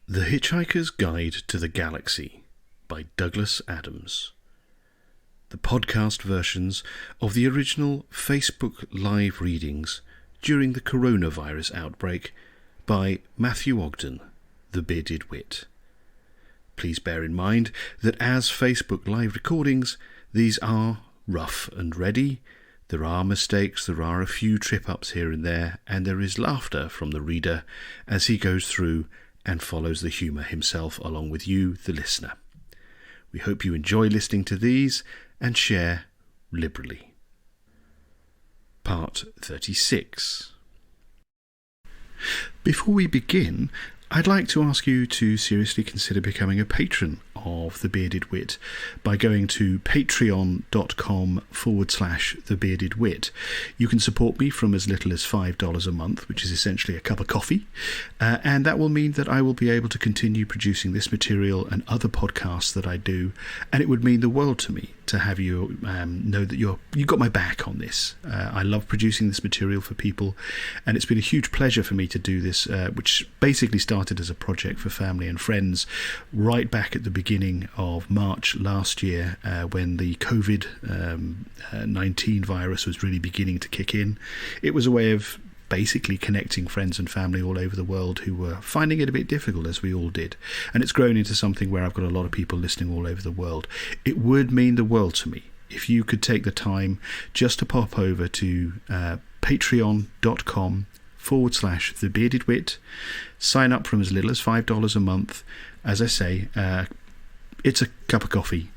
The Hitchhiker's Guide to the Galaxy by Douglas Adams. The podcast versions of the original Facebook Live readings during the coronavirus outbreak by Matthew Ogden, the Bearded Wit. Please bear in mind that as Facebook Live recordings, these are rough and ready. There are mistakes, there are a few trip-ups here and there, and there is laughter from the reader as he goes through and follows the humour himself along with you, the listener. We hope you enjoy listening to these and share liberally. Part 36. Before we begin, I'd like to ask you to seriously consider becoming a patron of The Bearded Wit by going to patreon.com/The Bearded Wit. You can support me from as little as $5 a month, which is essentially a cup of coffee, and that will mean that I will be able to continue producing this material and other podcasts that I do, and it would mean the world to me to have you know that you've got my back on this. I love producing this material for people, and it's been a huge pleasure for me to do this, which basically started as a project for family and friends right back at the beginning of March last year, when the COVID-19 virus was really beginning to kick in. It was a way of basically connecting friends and family all over the world who were finding it a bit difficult, as we all did. And it's grown into something where I've got a lot of people listening all over the world. It would mean the world to me if you could take the time just to pop over to patreon.com/The Bearded Wit, sign up from as little as $5 a month. As I say, it's a cup of coffee.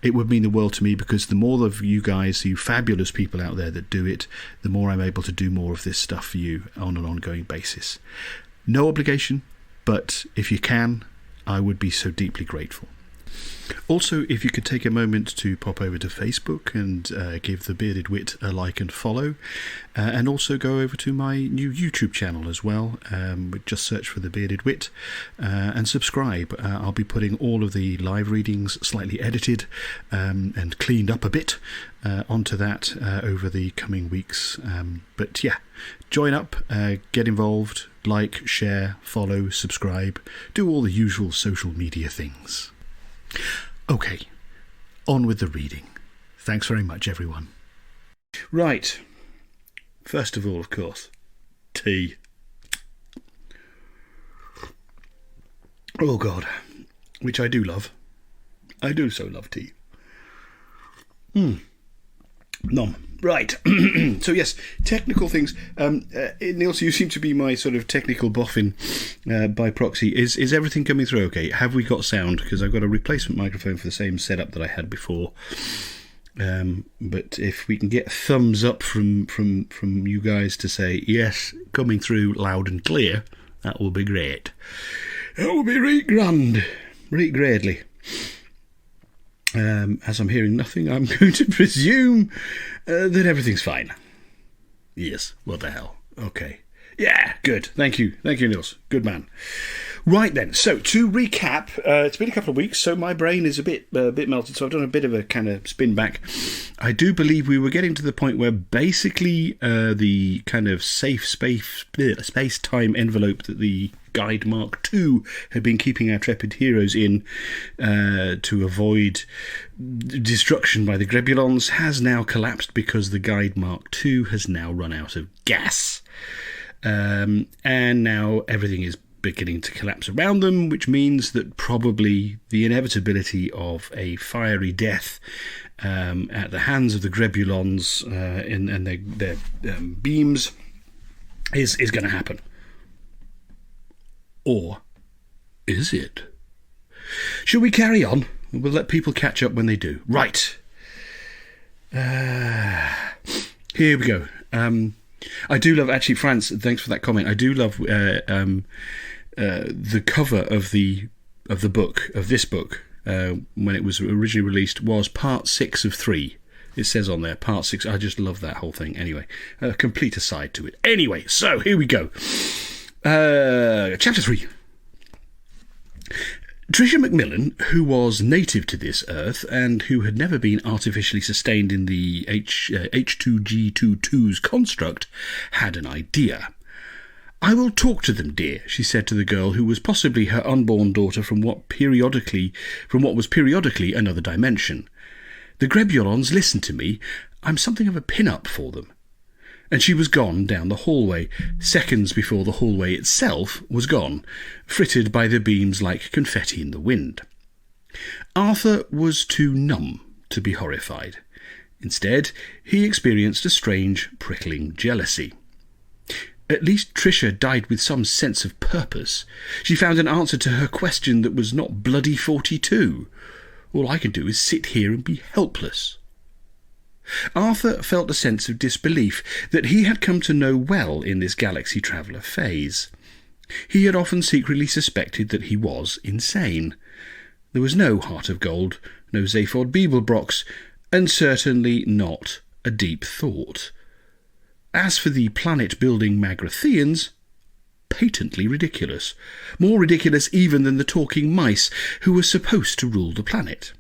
It would mean the world to me, because the more of you guys, you fabulous people out there that do it, the more I'm able to do more of this stuff for you on an ongoing basis. No obligation, but if you can, I would be so deeply grateful. Also, if you could take a moment to pop over to Facebook and give The Bearded Wit a like and follow, and also go over to my new YouTube channel as well. Just search for The Bearded Wit and subscribe. I'll be putting all of the live readings, slightly edited and cleaned up a bit, onto that over the coming weeks. But yeah, join up, get involved, like, share, follow, subscribe, do all the usual social media things. Okay, on with the reading. Thanks very much, everyone. Right. First of all, of course, tea. Oh, God. Which I do love. I do so love tea. Nom. Right. So, yes, technical things. Niels, you seem to be my sort of technical boffin by proxy. Is everything coming through okay? Have we got sound? Because I've got a replacement microphone for the same setup that I had before. But if we can get a thumbs up from you guys to say, yes, coming through loud and clear, that will be great. That will be right grand. Right gradely. As I'm hearing nothing, I'm going to presume that everything's fine. Yes, what the hell. Okay. Yeah, good. Thank you. Thank you, Niels. Good man. Right then, so to recap, it's been a couple of weeks, so my brain is a bit melted, so I've done a bit of a kind of spin back. I do believe we were getting to the point where basically the kind of safe space-time envelope that the Guide Mark II had been keeping our intrepid heroes in to avoid destruction by the Grebulons has now collapsed, because the Guide Mark II has now run out of gas. And now everything is beginning to collapse around them, which means that probably the inevitability of a fiery death at the hands of the Grebulons and their beams is going to happen. Or is it? Shall we carry on? We'll let people catch up when they do. Right. Here we go. I do love, actually, France, thanks for that comment. I do love the cover of the book, of this book, when it was originally released, was part 6 of 3. It says on there, part 6. I just love that whole thing. Anyway, a complete aside to it. Anyway, so here we go. Chapter 3. Tricia Macmillan, who was native to this Earth and who had never been artificially sustained in the H2G22's construct, had an idea. "I will talk to them, dear," she said to the girl who was possibly her unborn daughter from what was periodically another dimension. "The Grebulons listen to me. I'm something of a pin-up for them." And she was gone down the hallway, seconds before the hallway itself was gone, frittered by the beams like confetti in the wind. Arthur was too numb to be horrified. Instead, he experienced a strange, prickling jealousy. At least Tricia died with some sense of purpose. She found an answer to her question that was not bloody 42. All I can do is sit here and be helpless. Arthur felt a sense of disbelief that he had come to know well in this galaxy traveller phase. He had often secretly suspected that he was insane. There was no heart of gold, no Zaphod Beeblebrox, and certainly not a deep thought. As for the planet-building Magratheans, patently ridiculous. More ridiculous even than the talking mice who were supposed to rule the planet.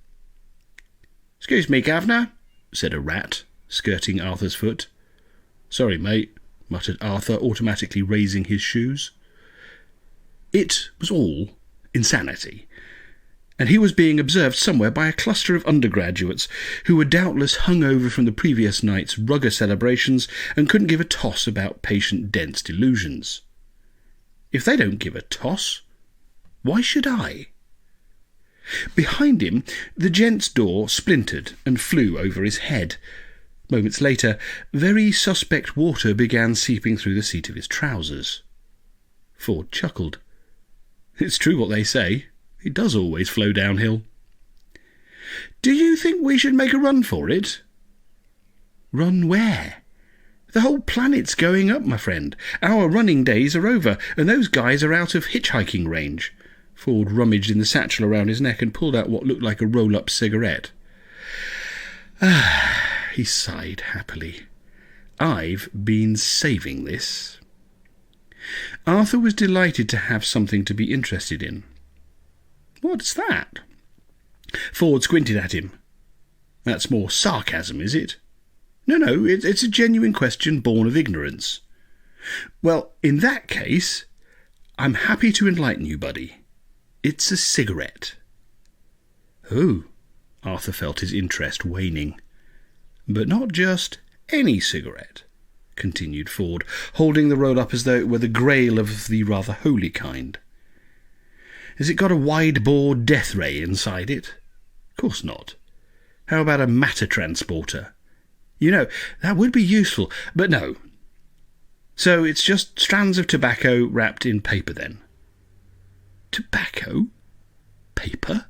"Excuse me, Governor," said a rat, skirting Arthur's foot. "Sorry, mate," muttered Arthur, automatically raising his shoes. It was all insanity, and he was being observed somewhere by a cluster of undergraduates who were doubtless hungover from the previous night's rugger celebrations and couldn't give a toss about patient-dense delusions. If they don't give a toss, why should I? Behind him, the gents' door splintered and flew over his head. Moments later, very suspect water began seeping through the seat of his trousers. Ford chuckled. It's true what they say. It does always flow downhill. "Do you think we should make a run for it?" "Run where?" "The whole planet's going up, my friend. Our running days are over, and those guys are out of hitchhiking range." Ford rummaged in the satchel around his neck and pulled out what looked like a roll-up cigarette. He sighed happily. "I've been saving this." Arthur was delighted to have something to be interested in. "What's that?" Ford squinted at him. "That's more sarcasm, is it?" No, it's a genuine question born of ignorance." "Well, in that case, I'm happy to enlighten you, buddy. It's a cigarette." "Oh," Arthur felt his interest waning. "But not just any cigarette," continued Ford, holding the roll up as though it were the grail of the rather holy kind. "Has it got a wide-bore death ray inside it?" "Course not." "How about a matter transporter?" "You know, that would be useful, but no." "So it's just strands of tobacco wrapped in paper, then?" "Tobacco? Paper?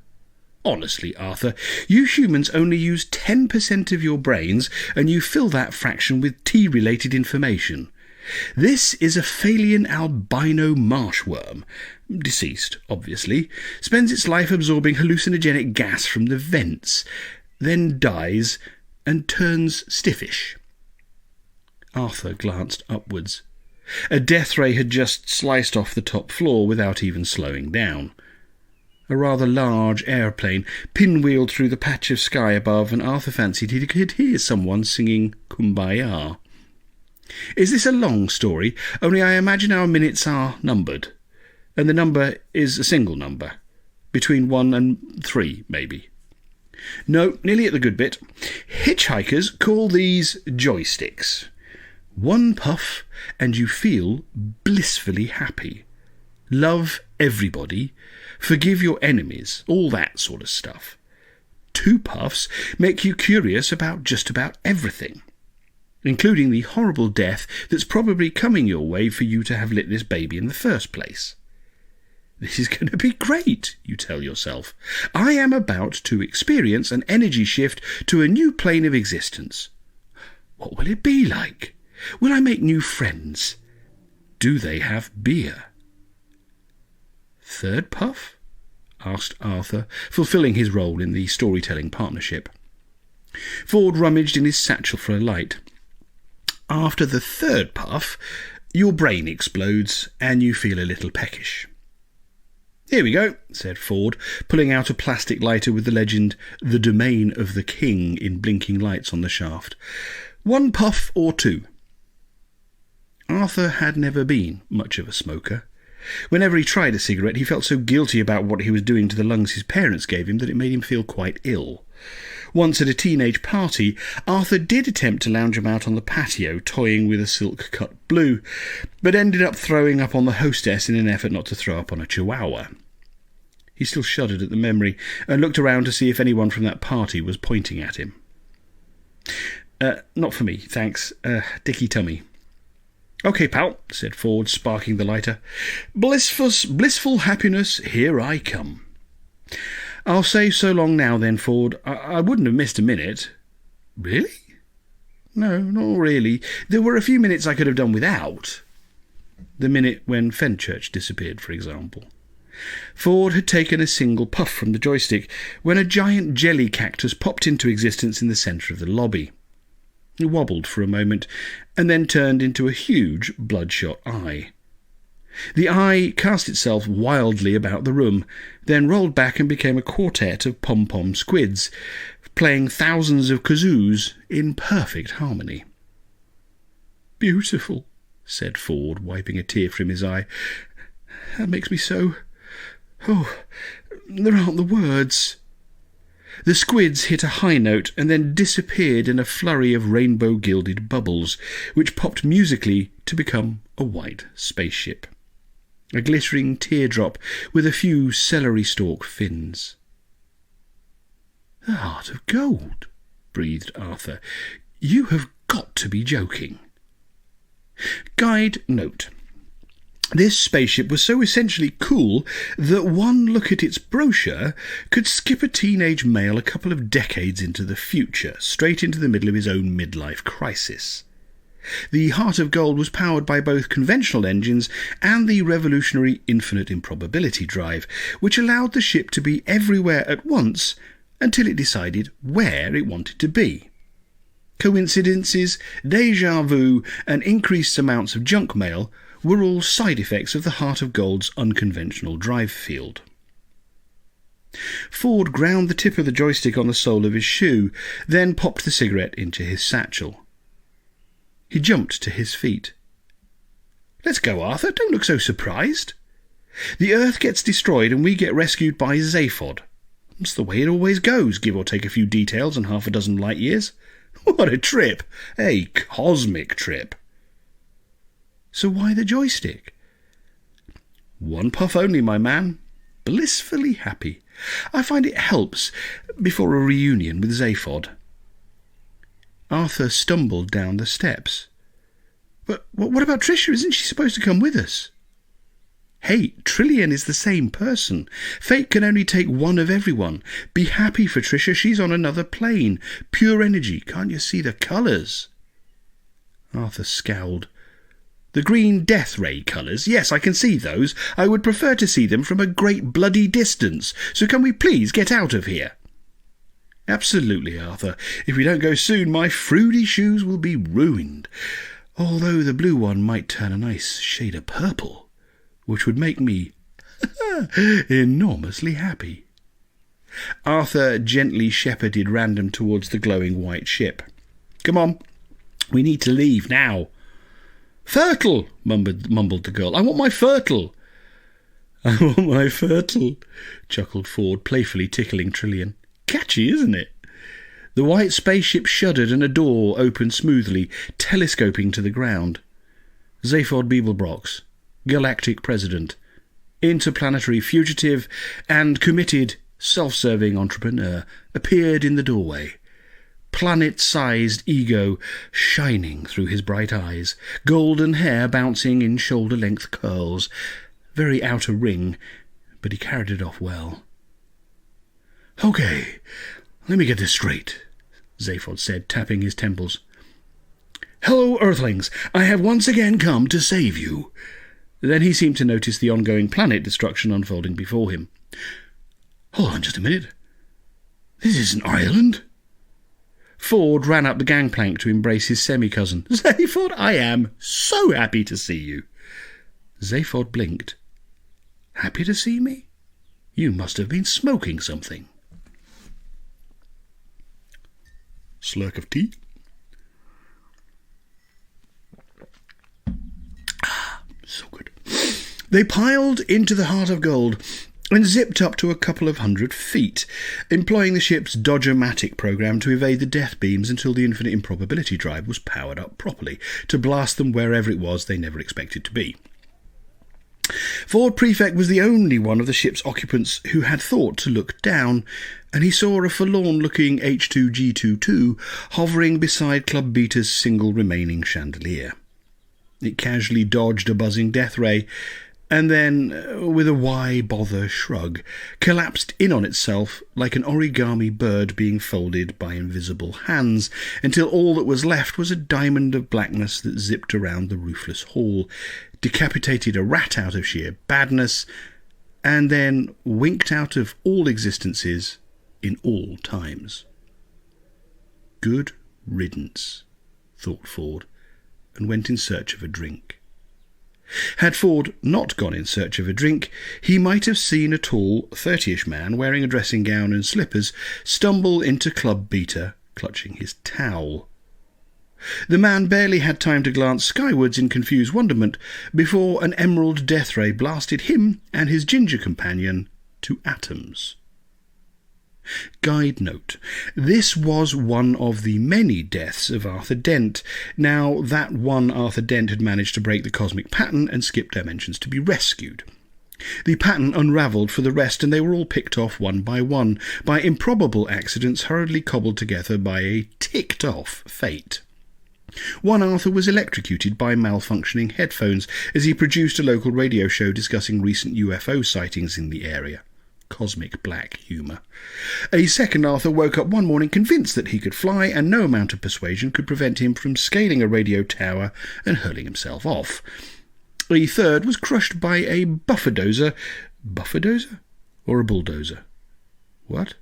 Honestly, Arthur, you humans only use 10% of your brains, and you fill that fraction with tea-related information. This is a Phalian albino marshworm, deceased, obviously, spends its life absorbing hallucinogenic gas from the vents, then dies and turns stiffish." Arthur glanced upwards. A death ray had just sliced off the top floor without even slowing down. A rather large airplane pinwheeled through the patch of sky above, and Arthur fancied he could hear someone singing Kumbaya. "Is this a long story? Only I imagine our minutes are numbered. And the number is a single number. Between 1 and 3, maybe." "No, nearly at the good bit. Hitchhikers call these joysticks. One puff and you feel blissfully happy. Love everybody. Forgive your enemies. All that sort of stuff. 2 puffs make you curious about just about everything, including the horrible death that's probably coming your way for you to have lit this baby in the first place. This is going to be great, you tell yourself. I am about to experience an energy shift to a new plane of existence. What will it be like? Will I make new friends? Do they have beer?" "Third puff?" asked Arthur, fulfilling his role in the storytelling partnership. Ford rummaged in his satchel for a light. "After the 3rd puff, your brain explodes and you feel a little peckish." "Here we go," said Ford, pulling out a plastic lighter with the legend, "The Domain of the King," in blinking lights on the shaft. 1 puff or 2? Arthur had never been much of a smoker. Whenever he tried a cigarette, he felt so guilty about what he was doing to the lungs his parents gave him that it made him feel quite ill. Once at a teenage party, Arthur did attempt to lounge about on the patio, toying with a silk-cut blue, but ended up throwing up on the hostess in an effort not to throw up on a chihuahua. He still shuddered at the memory and looked around to see if anyone from that party was pointing at him. Not for me, thanks. Dicky tummy. "OK, pal," said Ford, sparking the lighter. Blissful happiness, here I come." "I'll say so long now then, Ford. I wouldn't have missed a minute." "Really?" "No, not really. There were a few minutes I could have done without." The minute when Fenchurch disappeared, for example. Ford had taken a single puff from the joystick when a giant jelly cactus popped into existence in the centre of the lobby. It wobbled for a moment, and then turned into a huge, bloodshot eye. The eye cast itself wildly about the room, then rolled back and became a quartet of pom-pom squids, playing thousands of kazoos in perfect harmony. "Beautiful," said Ford, wiping a tear from his eye. "That makes me so... Oh, there aren't the words." The squids hit a high note and then disappeared in a flurry of rainbow-gilded bubbles, which popped musically to become a white spaceship. A glittering teardrop with a few celery-stalk fins. "The heart of gold," breathed Arthur. "You have got to be joking." Guide note. This spaceship was so essentially cool that one look at its brochure could skip a teenage male a couple of decades into the future, straight into the middle of his own midlife crisis. The Heart of Gold was powered by both conventional engines and the revolutionary infinite improbability drive, which allowed the ship to be everywhere at once until it decided where it wanted to be. Coincidences, déjà vu, and increased amounts of junk mail were all side effects of the Heart of Gold's unconventional drive field. Ford ground the tip of the joystick on the sole of his shoe, then popped the cigarette into his satchel. He jumped to his feet. "Let's go, Arthur. Don't look so surprised. The Earth gets destroyed and we get rescued by Zaphod. It's the way it always goes, give or take a few details and half a dozen light years. What a trip! A cosmic trip." "So why the joystick?" "One puff only, my man. Blissfully happy. I find it helps before a reunion with Zaphod." Arthur stumbled down the steps. "But what about Tricia? Isn't she supposed to come with us?" "Hey, Trillian is the same person. Fate can only take one of everyone. Be happy for Tricia. She's on another plane. Pure energy. Can't you see the colours?" Arthur scowled. "The green death ray colours? Yes, I can see those. I would prefer to see them from a great bloody distance. So can we please get out of here?" "Absolutely, Arthur. If we don't go soon, my fruity shoes will be ruined. Although the blue one might turn a nice shade of purple, which would make me enormously happy." Arthur gently shepherded Random towards the glowing white ship. "Come on. We need to leave now." "Fertile," mumbled the girl. "I want my Fertile." "I want my Fertile," chuckled Ford, playfully tickling Trillian. "Catchy, isn't it?" The white spaceship shuddered and a door opened smoothly, telescoping to the ground. Zaphod Beeblebrox, Galactic President, interplanetary fugitive, and committed, self-serving entrepreneur, appeared in the doorway. Planet-sized ego shining through his bright eyes, golden hair bouncing in shoulder-length curls. Very outer ring, but he carried it off well. "Okay, let me get this straight," Zaphod said, tapping his temples. "Hello, Earthlings. I have once again come to save you." Then he seemed to notice the ongoing planet destruction unfolding before him. "Hold on just a minute. This isn't Ireland." Ford ran up the gangplank to embrace his semi-cousin. "Zaphod, I am so happy to see you." Zaphod blinked. "Happy to see me? You must have been smoking something." Slurk of tea. They piled into the Heart of Gold and zipped up to a couple of 100 feet, employing the ship's Dodge-O-Matic program to evade the death beams until the infinite improbability drive was powered up properly to blast them wherever it was they never expected to be. Ford Prefect was the only one of the ship's occupants who had thought to look down, and he saw a forlorn-looking H2G22 hovering beside Club Beta's single remaining chandelier. It casually dodged a buzzing death ray, and then, with a why bother shrug, collapsed in on itself like an origami bird being folded by invisible hands, until all that was left was a diamond of blackness that zipped around the roofless hall, decapitated a rat out of sheer badness, and then winked out of all existences in all times. Good riddance, thought Ford, and went in search of a drink. Had Ford not gone in search of a drink, he might have seen a tall, 30-ish man wearing a dressing gown and slippers stumble into Club Beta, clutching his towel. The man barely had time to glance skywards in confused wonderment before an emerald death ray blasted him and his ginger companion to atoms. Guide note: this was one of the many deaths of Arthur Dent. Now, that one Arthur Dent had managed to break the cosmic pattern and skip dimensions to be rescued. The pattern unravelled for the rest, and they were all picked off one, by improbable accidents hurriedly cobbled together by a ticked-off fate. One Arthur was electrocuted by malfunctioning headphones as he produced a local radio show discussing recent UFO sightings in the area. Cosmic black humour. A second Arthur woke up one morning convinced that he could fly, and no amount of persuasion could prevent him from scaling a radio tower and hurling himself off. A third was crushed by a bufferdozer. Bufferdozer? Or a bulldozer? What?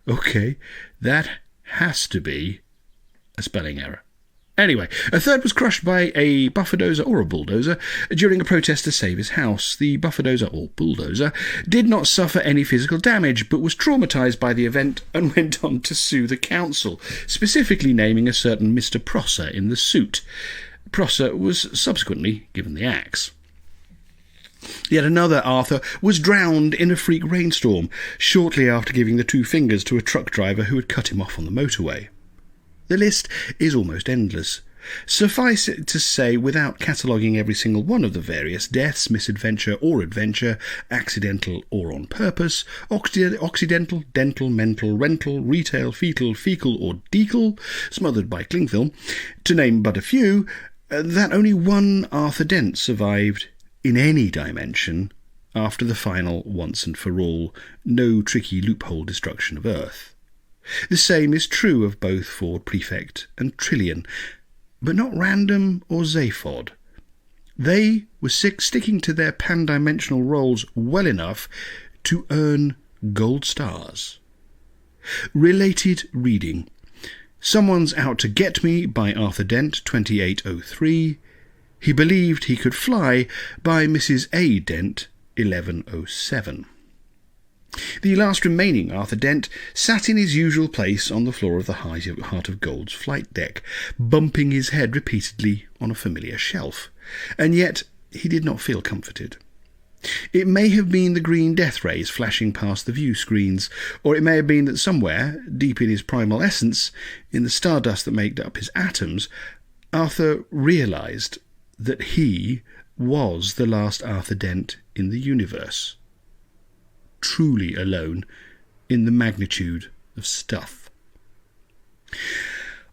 OK, that has to be a spelling error. Anyway, a third was crushed by a bufferdozer or a bulldozer during a protest to save his house. The bufferdozer or bulldozer did not suffer any physical damage, but was traumatised by the event and went on to sue the council, specifically naming a certain Mr. Prosser in the suit. Prosser was subsequently given the axe. Yet another Arthur was drowned in a freak rainstorm, shortly after giving the two fingers to a truck driver who had cut him off on the motorway. The list is almost endless. Suffice it to say, without cataloguing every single one of the various deaths, misadventure or adventure, accidental or on purpose, occidental, dental, mental, rental, retail, fecal or decal, smothered by cling film, to name but a few, that only one Arthur Dent survived in any dimension after the final once-and-for-all, no tricky loophole destruction of Earth. The same is true of both Ford Prefect and Trillian, but not Random or Zaphod. They were sticking to their pan-dimensional roles well enough to earn gold stars. Related reading: Someone's Out to Get Me by Arthur Dent, 2803. He Believed He Could Fly by Mrs. A. Dent, 1107. The last remaining Arthur Dent sat in his usual place on the floor of the Heart of Gold's flight deck, bumping his head repeatedly on a familiar shelf, and yet he did not feel comforted. It may have been the green death rays flashing past the view screens, or it may have been that somewhere, deep in his primal essence, in the stardust that made up his atoms, Arthur realised that he was the last Arthur Dent in the universe. Truly alone in the magnitude of stuff.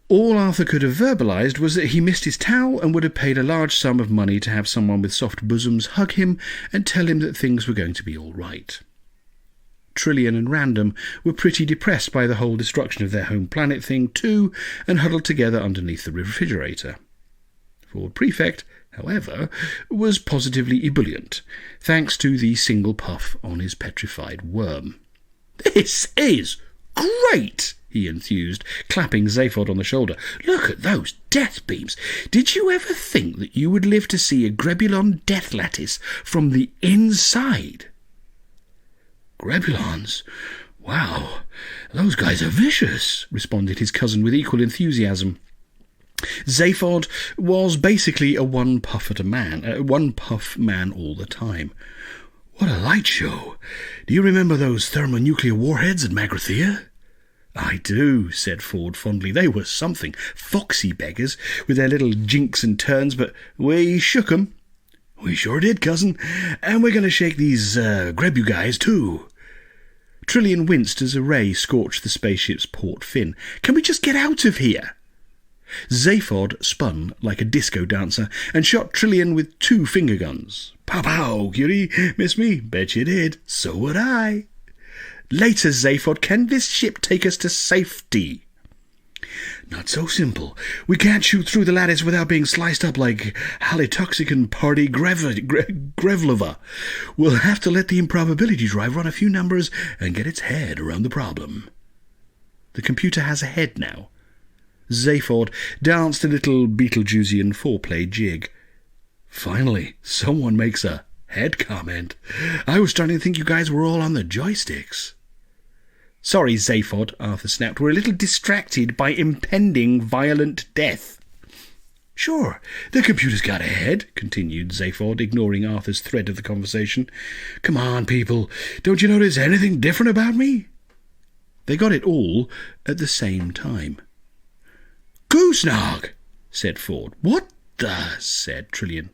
All Arthur could have verbalised was that he missed his towel and would have paid a large sum of money to have someone with soft bosoms hug him and tell him that things were going to be all right. Trillian and Random were pretty depressed by the whole destruction of their home planet thing too, and huddled together underneath the refrigerator. Ford Prefect, however, was positively ebullient, thanks to the single puff on his petrified worm. "This is great!" he enthused, clapping Zaphod on the shoulder. "Look at those death beams! Did you ever think that you would live to see a Grebulon death lattice from the inside?" "Grebulons? Wow, those guys are vicious," responded his cousin with equal enthusiasm. Zaphod was basically a one-puff man all the time. "What a light show! Do you remember those thermonuclear warheads at Magrathea?" "I do," said Ford fondly. "They were something. Foxy beggars, with their little jinks and turns, but we shook 'em." "We sure did, cousin. And we're going to shake these Grebu guys, too." Trillian winced as a ray scorched the spaceship's port fin. "Can we just get out of here?" Zaphod spun like a disco dancer and shot Trillian with 2 finger guns. "Pow pow, cutie. Miss me? Bet you did. So would I." "Later, Zaphod. Can this ship take us to safety?" "Not so simple. We can't shoot through the lattice without being sliced up like Halitoxican Party Grevlova. We'll have to let the improbability drive run a few numbers and get its head around the problem." The computer has a head now. Zaphod danced a little Beetlejuicean foreplay jig. "Finally, someone makes a head comment. I was starting to think you guys were all on the joysticks." "Sorry, Zaphod," Arthur snapped. "We're a little distracted by impending violent death." "Sure, the computer's got a head," continued Zaphod, ignoring Arthur's thread of the conversation. "Come on, people. Don't you notice anything different about me?" They got it all at the same time. "Goosenog," said Ford. "What the?" said Trillian.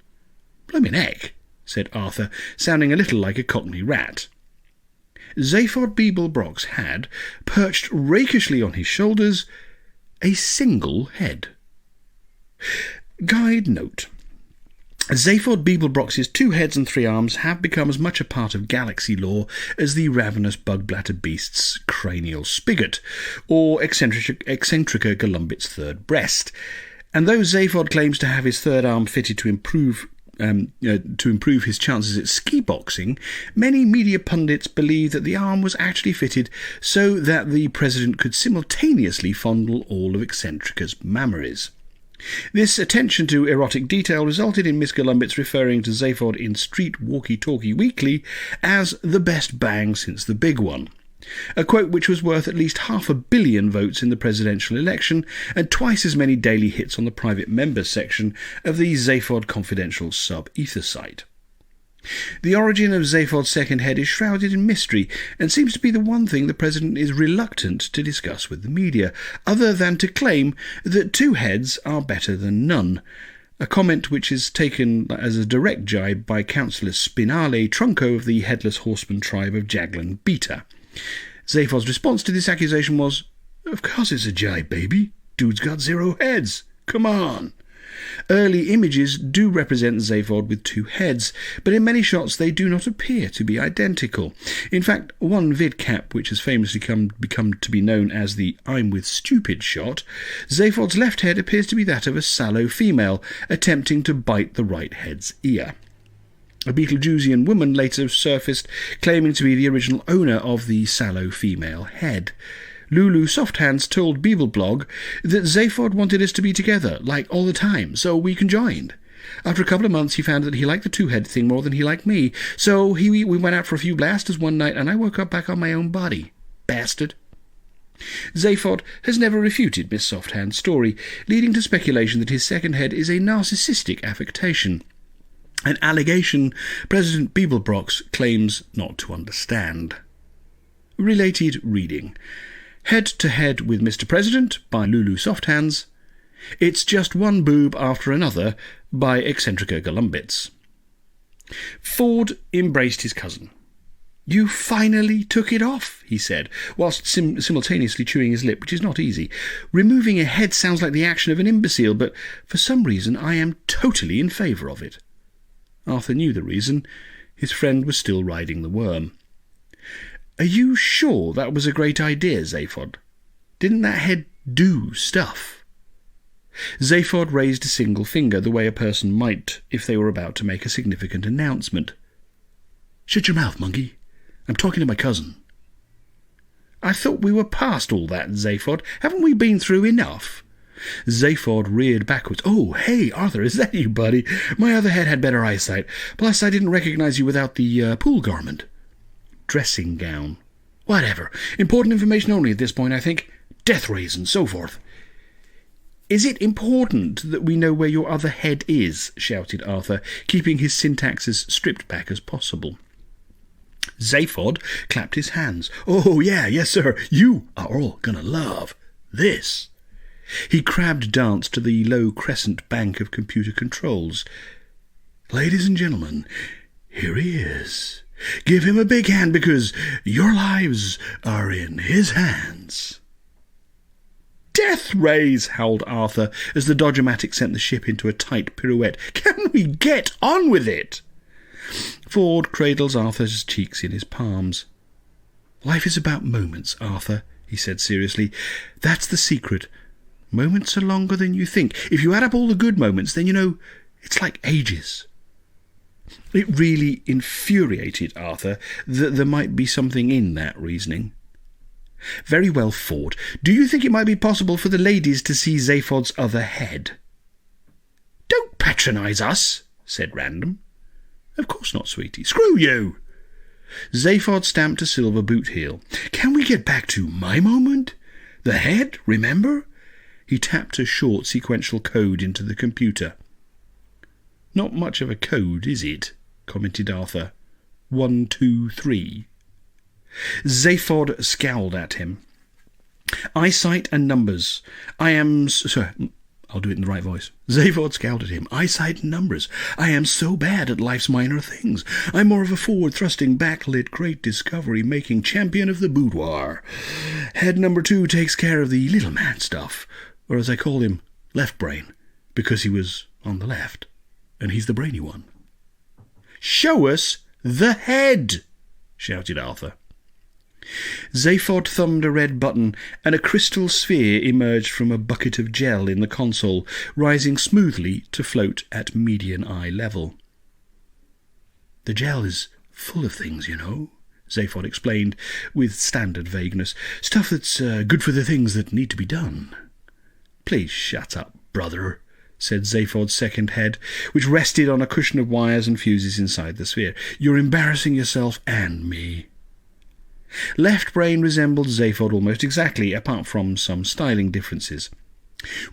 "Bloomin' heck," said Arthur, sounding a little like a cockney rat. Zaphod Beeblebrox had, perched rakishly on his shoulders, a single head. Guide note. Zaphod Beeblebrox's 2 heads and 3 arms have become as much a part of galaxy lore as the ravenous bug-bladder beast's cranial spigot, or Eccentrica Golumbit's 3rd breast. And though Zaphod claims to have his 3rd arm fitted to improve his chances at ski boxing, many media pundits believe that the arm was actually fitted so that the president could simultaneously fondle all of Eccentrica's mammaries. This attention to erotic detail resulted in Miss Golumbit's referring to Zaphod in Street Walkie-Talkie Weekly as the best bang since the big one, a quote which was worth at least 500 million votes in the presidential election and twice as many daily hits on the private members section of the Zaphod Confidential sub-ether site. The origin of Zaphod's 2nd head is shrouded in mystery and seems to be the one thing the president is reluctant to discuss with the media, other than to claim that 2 heads are better than none, a comment which is taken as a direct jibe by Councillor Spinale Trunco of the Headless Horseman tribe of Jaglan Beta. Zaphod's response to this accusation was, "Of course it's a jibe, baby. Dude's got 0 heads. Come on." Early images do represent Zaphod with 2 heads, but in many shots they do not appear to be identical. In fact, one vidcap, which has famously become to be known as the "I'm with stupid" shot, Zaphod's left head appears to be that of a sallow female attempting to bite the right head's ear. A Beetlejuicean woman later surfaced, claiming to be the original owner of the sallow female head. Lulu Softhands told Beebleblog that Zaphod wanted us to be together, like all the time, so we conjoined. After a couple of months, he found that he liked the 2-head thing more than he liked me, so we went out for a few blasters one night, and I woke up back on my own body. Bastard. Zaphod has never refuted Miss Softhand's story, leading to speculation that his 2nd head is a narcissistic affectation, an allegation President Beeblebrox claims not to understand. Related reading. Head to Head with Mr. President by Lulu Softhands. It's Just One Boob After Another by Eccentrica Golumbits. Ford embraced his cousin. "You finally took it off," he said, whilst simultaneously chewing his lip, which is not easy. "Removing a head sounds like the action of an imbecile, but for some reason I am totally in favour of it." Arthur knew the reason. His friend was still riding the worm. "Are you sure that was a great idea, Zaphod? Didn't that head do stuff?" Zaphod raised a single finger, the way a person might if they were about to make a significant announcement. "Shut your mouth, monkey. I'm talking to my cousin." "I thought we were past all that, Zaphod. Haven't we been through enough?" Zaphod reared backwards. "Oh, hey, Arthur, is that you, buddy? My other head had better eyesight. Plus, I didn't recognize you without the pool garment." "Dressing gown." "Whatever. Important information only at this point, I think. Death rays and so forth." "Is it important that we know where your other head is?" shouted Arthur, keeping his syntax as stripped back as possible. Zaphod clapped his hands. "Oh, yeah, yes, sir. You are all gonna love this." He crabbed dance to the low crescent bank of computer controls. "Ladies and gentlemen, here he is. Give him a big hand because your lives are in his hands." "Death rays!" howled Arthur as the Dodge-O-Matic sent the ship into a tight pirouette. "Can we get on with it?" Ford cradles Arthur's cheeks in his palms. "Life is about moments, Arthur," he said seriously. "That's the secret. Moments are longer than you think. If you add up all the good moments, then, it's like ages." It really infuriated Arthur that there might be something in that reasoning. "Very well, Ford. Do you think it might be possible for the ladies to see Zaphod's other head?" "Don't patronize us," said Random. "Of course not, sweetie. Screw you." Zaphod stamped a silver boot heel. "Can we get back to my moment? The head, remember?" He tapped a short sequential code into the computer. "Not much of a code, is it?" commented Arthur. 1, 2, 3. Zaphod scowled at him. "Eyesight and numbers. I'll do it in the right voice." Zaphod scowled at him. "Eyesight and numbers. I am so bad at life's minor things. I'm more of a forward-thrusting, backlit, great discovery-making champion of the boudoir. Head number 2 takes care of the little man stuff, or as I call him, left brain, because he was on the left, and he's the brainy one." "Show us the head!" shouted Arthur. Zaphod thumbed a red button, and a crystal sphere emerged from a bucket of gel in the console, rising smoothly to float at median eye level. "The gel is full of things, Zaphod explained with standard vagueness. "Stuff that's good for the things that need to be done." "Please shut up, brother," said Zaphod's second head, which rested on a cushion of wires and fuses inside the sphere. "You're embarrassing yourself and me." Left brain resembled Zaphod almost exactly, apart from some styling differences.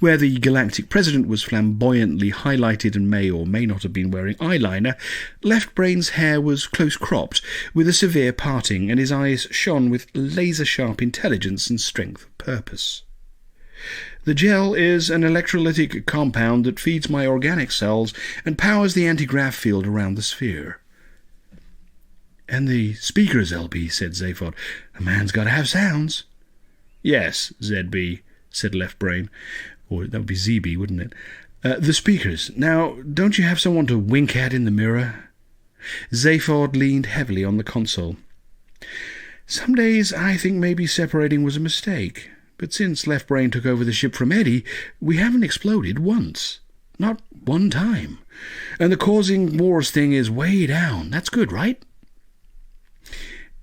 Where the galactic president was flamboyantly highlighted and may or may not have been wearing eyeliner, left brain's hair was close-cropped, with a severe parting, and his eyes shone with laser-sharp intelligence and strength of purpose. "The gel is an electrolytic compound that feeds my organic cells and powers the anti-grav field around the sphere." "And the speakers, LB," said Zaphod. "A man's got to have sounds." "Yes, ZB," said Left Brain. Or that would be ZB, wouldn't it? "The speakers. Now, don't you have someone to wink at in the mirror?" Zaphod leaned heavily on the console. "Some days I think maybe separating was a mistake. But since Left Brain took over the ship from Eddie, we haven't exploded once. Not one time. And the causing wars thing is way down. That's good, right?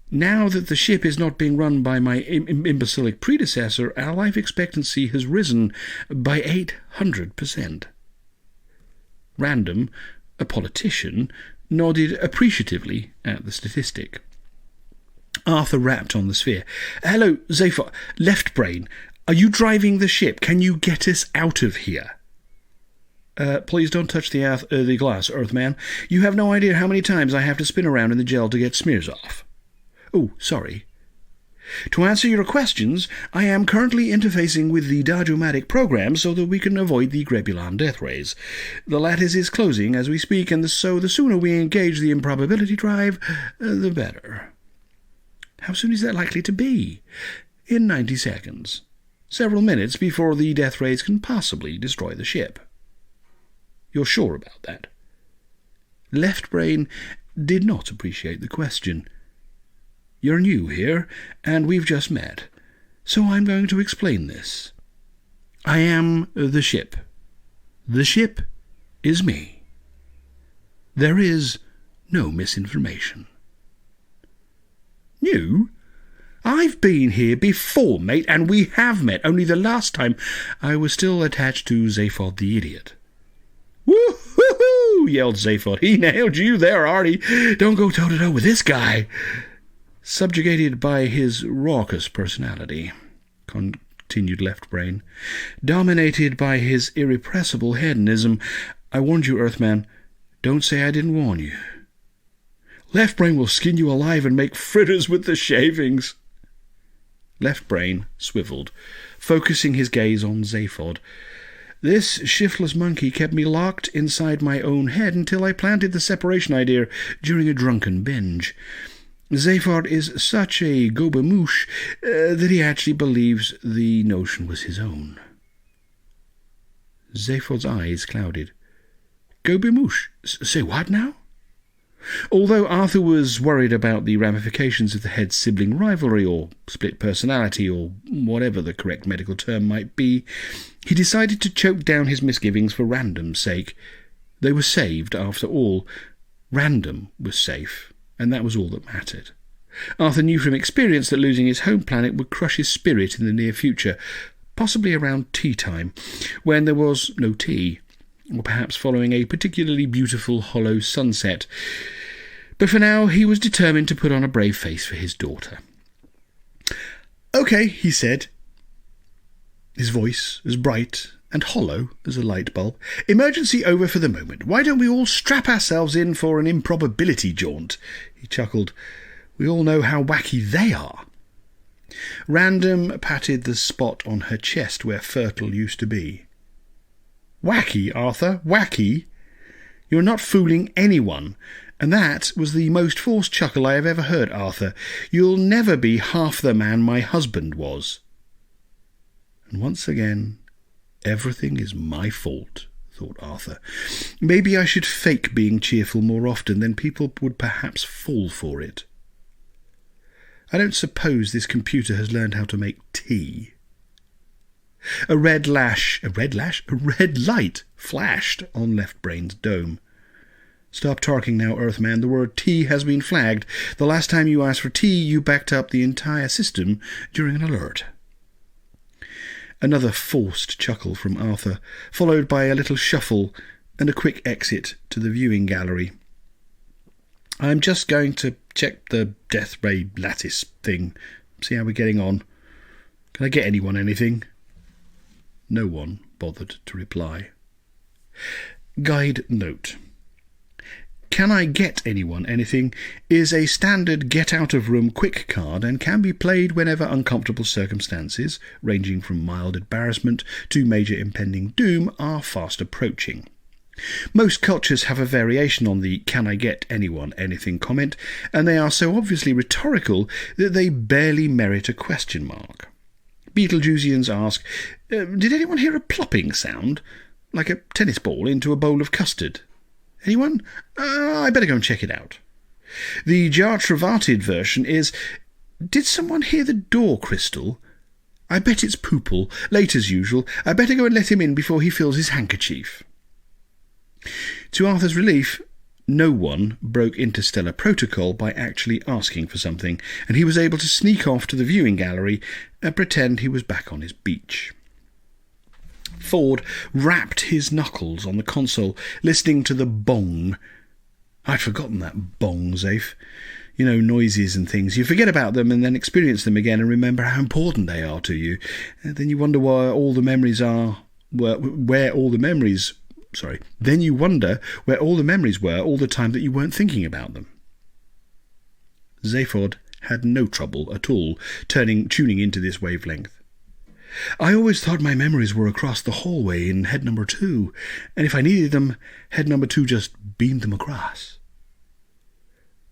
Now that the ship is not being run by my imbecilic predecessor, our life expectancy has risen by 800%. Random, a politician, nodded appreciatively at the statistic. Arthur rapped on the sphere. "Hello, Zaphod. Left Brain. Are you driving the ship? Can you get us out of here?" Please don't touch the glass, Earthman. You have no idea how many times I have to spin around in the gel to get smears off." "Oh, sorry." "To answer your questions, I am currently interfacing with the Dodge-O-Matic program so that we can avoid the Grebulon death rays. The lattice is closing as we speak, and so the sooner we engage the improbability drive, the better." "How soon is that likely to be?" "In 90 seconds. Several minutes before the death rays can possibly destroy the ship." "You're sure about that?" Left Brain did not appreciate the question. "You're new here, and we've just met, so I'm going to explain this. I am the ship. The ship is me. There is no misinformation." "New? I've been here before, mate, and we have met, only the last time I was still attached to Zaphod the idiot." "Woo-hoo-hoo!" yelled Zaphod. "He nailed you there, Artie. Don't go toe-to-toe with this guy." Subjugated by his raucous personality, continued Left Brain, dominated by his irrepressible hedonism. I warned you, Earthman. Don't say I didn't warn you. Left Brain will skin you alive and make fritters with the shavings. Left Brain swiveled, focusing his gaze on Zaphod. This shiftless monkey kept me locked inside my own head until I planted the separation idea during a drunken binge. Zaphod is such a gobamoosh that he actually believes the notion was his own. Zaphod's eyes clouded. Gobamoosh? Say what now? Although Arthur was worried about the ramifications of the head sibling rivalry, or split personality, or whatever the correct medical term might be, he decided to choke down his misgivings for Random's sake. They were saved, after all. Random was safe, and that was all that mattered. Arthur knew from experience that losing his home planet would crush his spirit in the near future, possibly around tea time, when there was no tea, or perhaps following a particularly beautiful hollow sunset. But for now he was determined to put on a brave face for his daughter. "Okay," he said, his voice as bright and hollow as a light bulb. "Emergency over for the moment. Why don't we all strap ourselves in for an improbability jaunt?" He chuckled. "We all know how wacky they are." Random patted the spot on her chest where Fertile used to be. "Wacky, Arthur, wacky? You're not fooling anyone. And that was the most forced chuckle I have ever heard, Arthur. You'll never be half the man my husband was." And once again, everything is my fault, thought Arthur. Maybe I should fake being cheerful more often, then people would perhaps fall for it. I don't suppose this computer has learned how to make tea. A red light flashed on Left Brain's dome. "Stop talking now, Earthman. The word tea has been flagged. The last time you asked for tea, you backed up the entire system during an alert." Another forced chuckle from Arthur, followed by a little shuffle and a quick exit to the viewing gallery. "I'm just going to check the death ray lattice thing, see how we're getting on. Can I get anyone anything?" No one bothered to reply. Guide note. Can I get anyone anything is a standard get-out-of-room quick card and can be played whenever uncomfortable circumstances, ranging from mild embarrassment to major impending doom, are fast approaching. Most cultures have a variation on the "can I get anyone anything" comment, and they are so obviously rhetorical that they barely merit a question mark. Beetlejuiceans ask, "Did anyone hear a plopping sound? Like a tennis ball into a bowl of custard? Anyone? I better go and check it out." The jar-travated version is, "Did someone hear the door crystal? I bet it's Poople. Late as usual. I better go and let him in before he fills his handkerchief." To Arthur's relief, no one broke interstellar protocol by actually asking for something, and he was able to sneak off to the viewing gallery and pretend he was back on his beach. Ford rapped his knuckles on the console, listening to the bong. I'd forgotten that bong, Zaph. You know, noises and things. You forget about them and then experience them again and remember how important they are to you. And then you wonder where all the memories are, Then you wonder where all the memories were all the time that you weren't thinking about them. Zaphod had no trouble at all tuning into this wavelength. "I always thought my memories were across the hallway in head number 2, and if I needed them, head number 2 just beamed them across."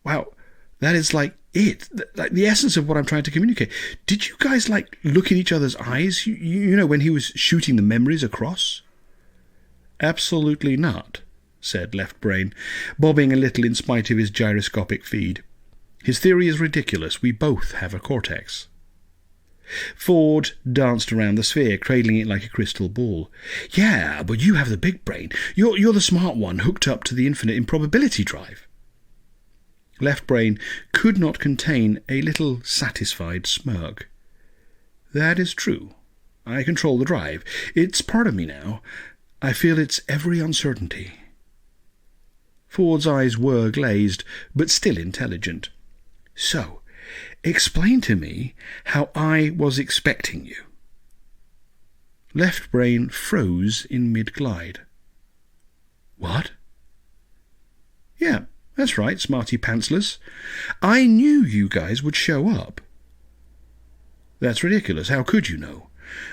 Wow, that is like it, like the essence of what I'm trying to communicate. Did you guys look in each other's eyes, you know, when he was shooting the memories across? "Absolutely not," said Left Brain, bobbing a little in spite of his gyroscopic feed. "His theory is ridiculous. We both have a cortex." Ford danced around the sphere, cradling it like a crystal ball. "Yeah, but you have the big brain. You're the smart one hooked up to the infinite improbability drive." Left Brain could not contain a little satisfied smirk. "That is true. I control the drive. It's part of me now. I feel its every uncertainty." Ford's eyes were glazed, but still intelligent. "So, explain to me how I was expecting you." Left brain froze in mid-glide. What? Yeah, that's right, smarty pantsless. I knew you guys would show up. That's ridiculous. How could you know?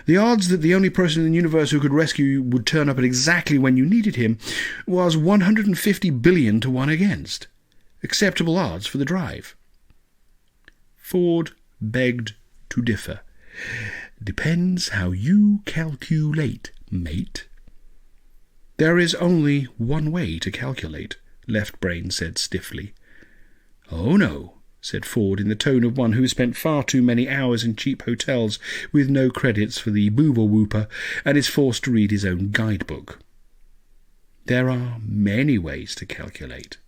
The odds that the only person in the universe who could rescue you would turn up at exactly when you needed him was 150 billion to 1 against. Acceptable odds for the drive. Ford begged to differ. Depends how you calculate, mate. There is only one way to calculate, Left Brain said stiffly. Oh no, said Ford in the tone of one who has spent far too many hours in cheap hotels with no credits for the boober-whooper and is forced to read his own guidebook. There are many ways to calculate.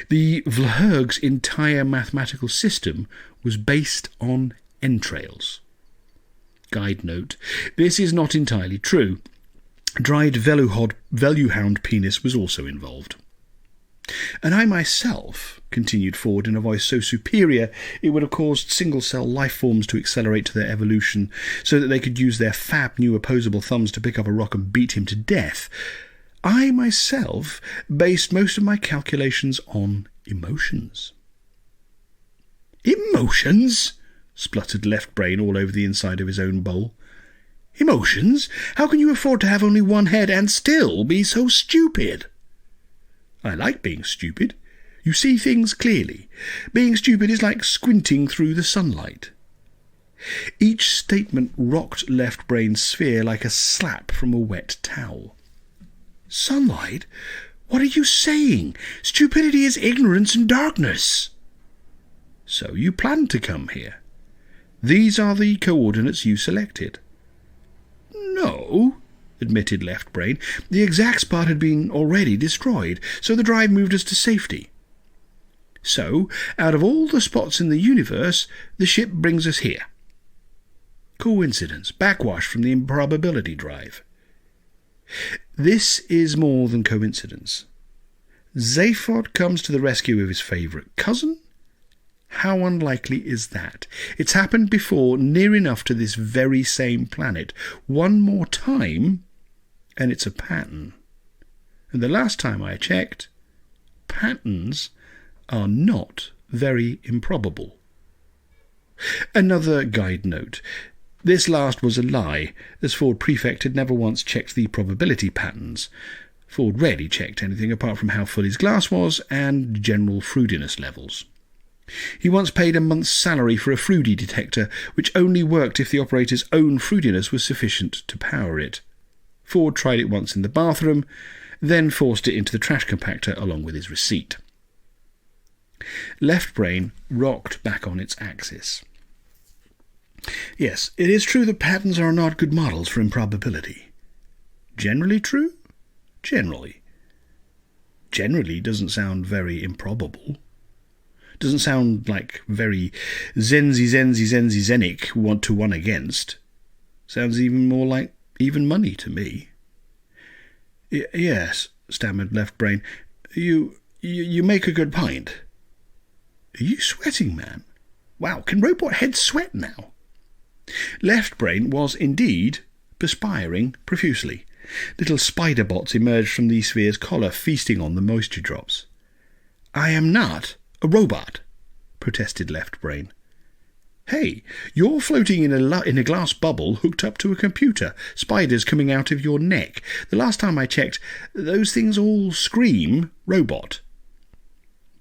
The Vlhurg's entire mathematical system was based on entrails. Guide note: this is not entirely true. Dried Veluhound penis was also involved. And I myself, continued Ford in a voice so superior it would have caused single-cell life forms to accelerate to their evolution so that they could use their fab new opposable thumbs to pick up a rock and beat him to death, I myself based most of my calculations on emotions. Emotions? Spluttered Left Brain all over the inside of his own bowl. Emotions? How can you afford to have only one head and still be so stupid? I like being stupid. You see things clearly. Being stupid is like squinting through the sunlight. Each statement rocked Left Brain's sphere like a slap from a wet towel. Sunlight? What are you saying? Stupidity is ignorance and darkness. So you planned to come here. These are the coordinates you selected. No, admitted Left Brain. The exact spot had been already destroyed, so the drive moved us to safety. So, out of all the spots in the universe, the ship brings us here. Coincidence, backwash from the improbability drive. This is more than coincidence. Zaphod comes to the rescue of his favourite cousin? How unlikely is that? It's happened before, near enough to this very same planet. One more time, and it's a pattern. And the last time I checked, patterns are not very improbable. Another guide note. This last was a lie, as Ford Prefect had never once checked the probability patterns. Ford rarely checked anything apart from how full his glass was and general fruitiness levels. He once paid a month's salary for a fruity detector, which only worked if the operator's own fruitiness was sufficient to power it. Ford tried it once in the bathroom, then forced it into the trash compactor along with his receipt. Left Brain rocked back on its axis. Yes, it is true that patterns are not good models for improbability. Generally true? Generally. Generally doesn't sound very improbable. Doesn't sound like very Zenic want to one against. Sounds even more like even money to me. Yes, stammered Left Brain. You make a good point. Are you sweating, man? Wow, can robot heads sweat now? Left Brain was indeed perspiring profusely. Little spider bots emerged from the sphere's collar, feasting on the moisture drops. I am not a robot, protested Left Brain. Hey, you're floating in a glass bubble hooked up to a computer, spiders coming out of your neck. The last time I checked, those things all scream robot.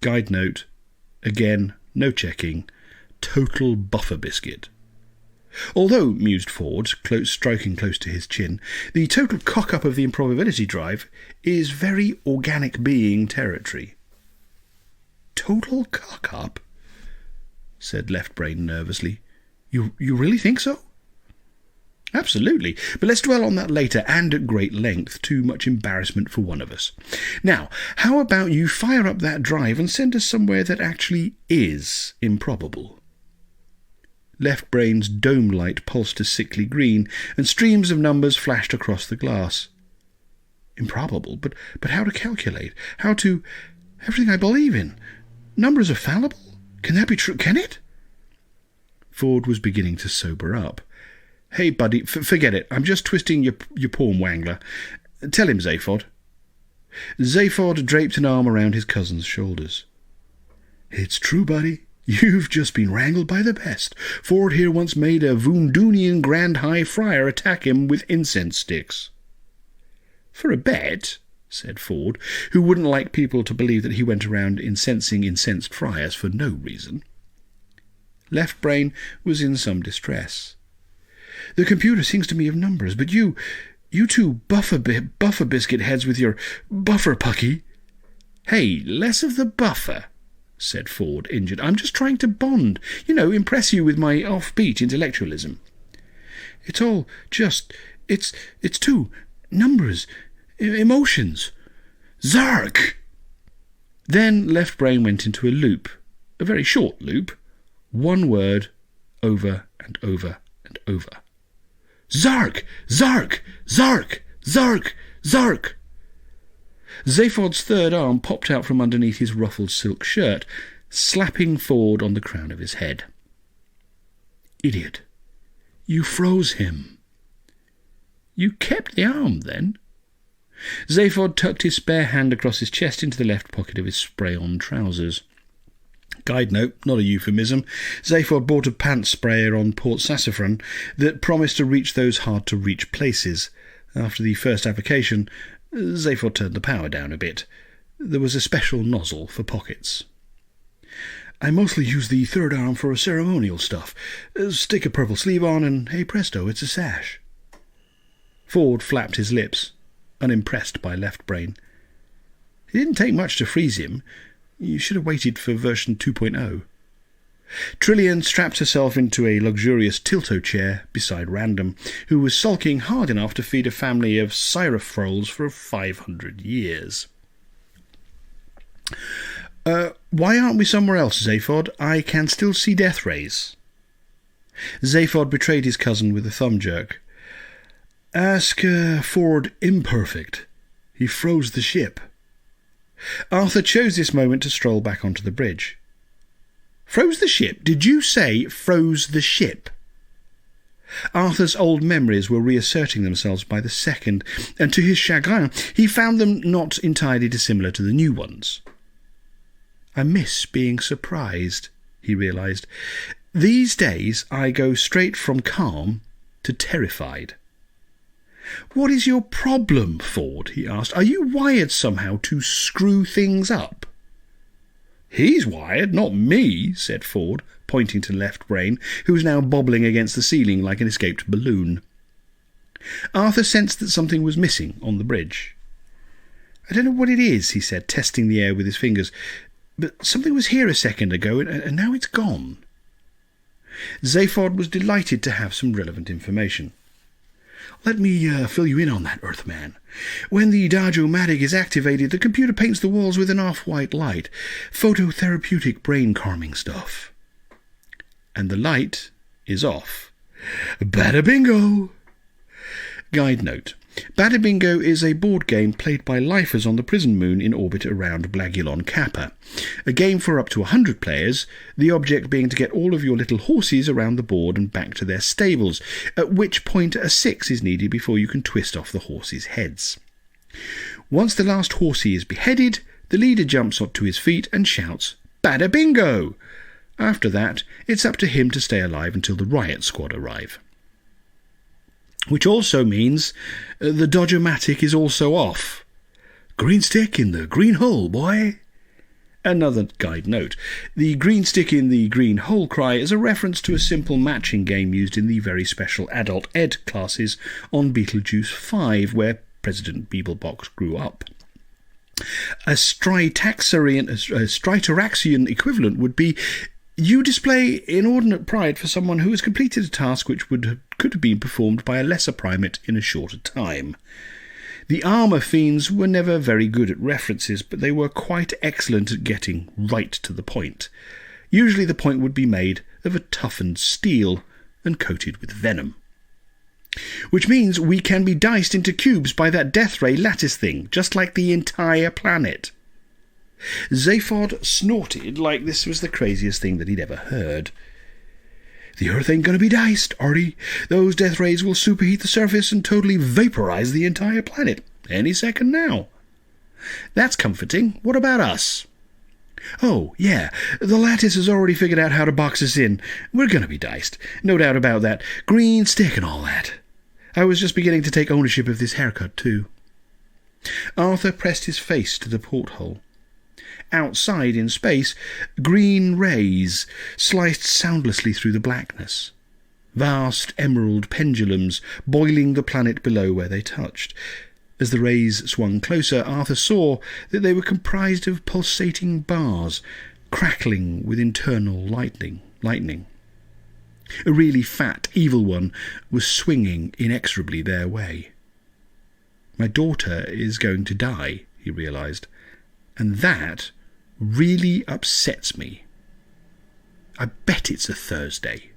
Guide note. Again, no checking. Total buffer biscuit. Although, mused Ford, stroking close to his chin, the total cock-up of the improbability drive is very organic being territory. Total cock-up? Said Left Brain nervously. You really think so? Absolutely, but let's dwell on that later and at great length, too much embarrassment for one of us. Now, how about you fire up that drive and send us somewhere that actually is improbable? Left Brain's dome light pulsed a sickly green, and streams of numbers flashed across the glass. Improbable, but how to calculate? How to... Everything I believe in. Numbers are fallible? Can that be true? Can it? Ford was beginning to sober up. Hey, buddy, forget it. I'm just twisting your palm, Wangler. Tell him, Zaphod. Zaphod draped an arm around his cousin's shoulders. It's true, buddy. You've just been wrangled by the best. Ford here once made a Voondunian Grand High Friar attack him with incense sticks. For a bet, said Ford, who wouldn't like people to believe that he went around incensing incensed friars for no reason. Left Brain was in some distress. The computer sings to me of numbers, but you two buffer biscuit heads with your buffer pucky. Hey, less of the buffer, said Ford, injured. I'm just trying to bond, impress you with my offbeat intellectualism. It's all just, it's two numbers, emotions. Zark! Then Left Brain went into a loop, a very short loop, one word over and over and over. Zark! Zark! Zark! Zark! Zark! Zaphod's third arm popped out from underneath his ruffled silk shirt, slapping Ford on the crown of his head. Idiot. You froze him. You kept the arm, then? Zaphod tucked his spare hand across his chest into the left pocket of his spray-on trousers. Guide note, not a euphemism. Zaphod bought a pants sprayer on Port Sassafras that promised to reach those hard-to-reach places. After the first application, Zaphod turned the power down a bit. There was a special nozzle for pockets. I mostly use the third arm for ceremonial stuff. Stick a purple sleeve on and, hey presto, it's a sash. Ford flapped his lips, unimpressed by Left Brain. It didn't take much to freeze him. You should have waited for version 2.0. Trillian strapped herself into a luxurious tilto chair beside Random, who was sulking hard enough to feed a family of Syrafroles for 500 years. Why aren't we somewhere else, Zaphod? I can still see death rays. Zaphod betrayed his cousin with a thumb jerk. Ask Ford Imperfect. He froze the ship. Arthur chose this moment to stroll back onto the bridge. Froze the ship? Did you say froze the ship? Arthur's old memories were reasserting themselves by the second, and to his chagrin he found them not entirely dissimilar to the new ones. I miss being surprised, he realised. These days I go straight from calm to terrified. What is your problem, Ford? He asked. Are you wired somehow to screw things up? He's wired, not me, said Ford, pointing to Left Brain, who was now bobbling against the ceiling like an escaped balloon. Arthur sensed that something was missing on the bridge. I don't know what it is, he said, testing the air with his fingers, but something was here a second ago, and now it's gone. Zaphod was delighted to have some relevant information. Let me fill you in on that, Earthman. When the Dodge-O-Matic is activated, the computer paints the walls with an off-white light. Phototherapeutic brain-calming stuff. And the light is off. Bada bingo! Guide note. Bada Bingo is a board game played by lifers on the prison moon in orbit around Grebulon Kappa. A game for up to 100 players, the object being to get all of your little horses around the board and back to their stables, at which point a 6 is needed before you can twist off the horses' heads. Once the last horsey is beheaded, the leader jumps up to his feet and shouts, Bada Bingo! After that, it's up to him to stay alive until the riot squad arrive. Which also means the Dodge-O-Matic is also off. Green stick in the green hole, boy. Another guide note. The green stick in the green hole cry is a reference to a simple matching game used in the very special adult ed classes on Beetlejuice 5, where President Beeblebox grew up. A Stritaraxian equivalent would be, you display inordinate pride for someone who has completed a task which could have been performed by a lesser primate in a shorter time. The armour fiends were never very good at references, but they were quite excellent at getting right to the point. Usually the point would be made of a toughened steel and coated with venom. Which means we can be diced into cubes by that death ray lattice thing, just like the entire planet. Zaphod snorted like this was the craziest thing that he'd ever heard. The Earth ain't going to be diced, Artie. Those death rays will superheat the surface and totally vaporize the entire planet. Any second now. That's comforting. What about us? Oh, yeah, the Lattice has already figured out how to box us in. We're going to be diced. No doubt about that. Green stick and all that. I was just beginning to take ownership of this haircut, too. Arthur pressed his face to the porthole. Outside in space, green rays sliced soundlessly through the blackness. Vast emerald pendulums boiling the planet below where they touched. As the rays swung closer, Arthur saw that they were comprised of pulsating bars, crackling with internal lightning. A really fat, evil one was swinging inexorably their way. My daughter is going to die, he realized, and that really upsets me. I bet it's a Thursday.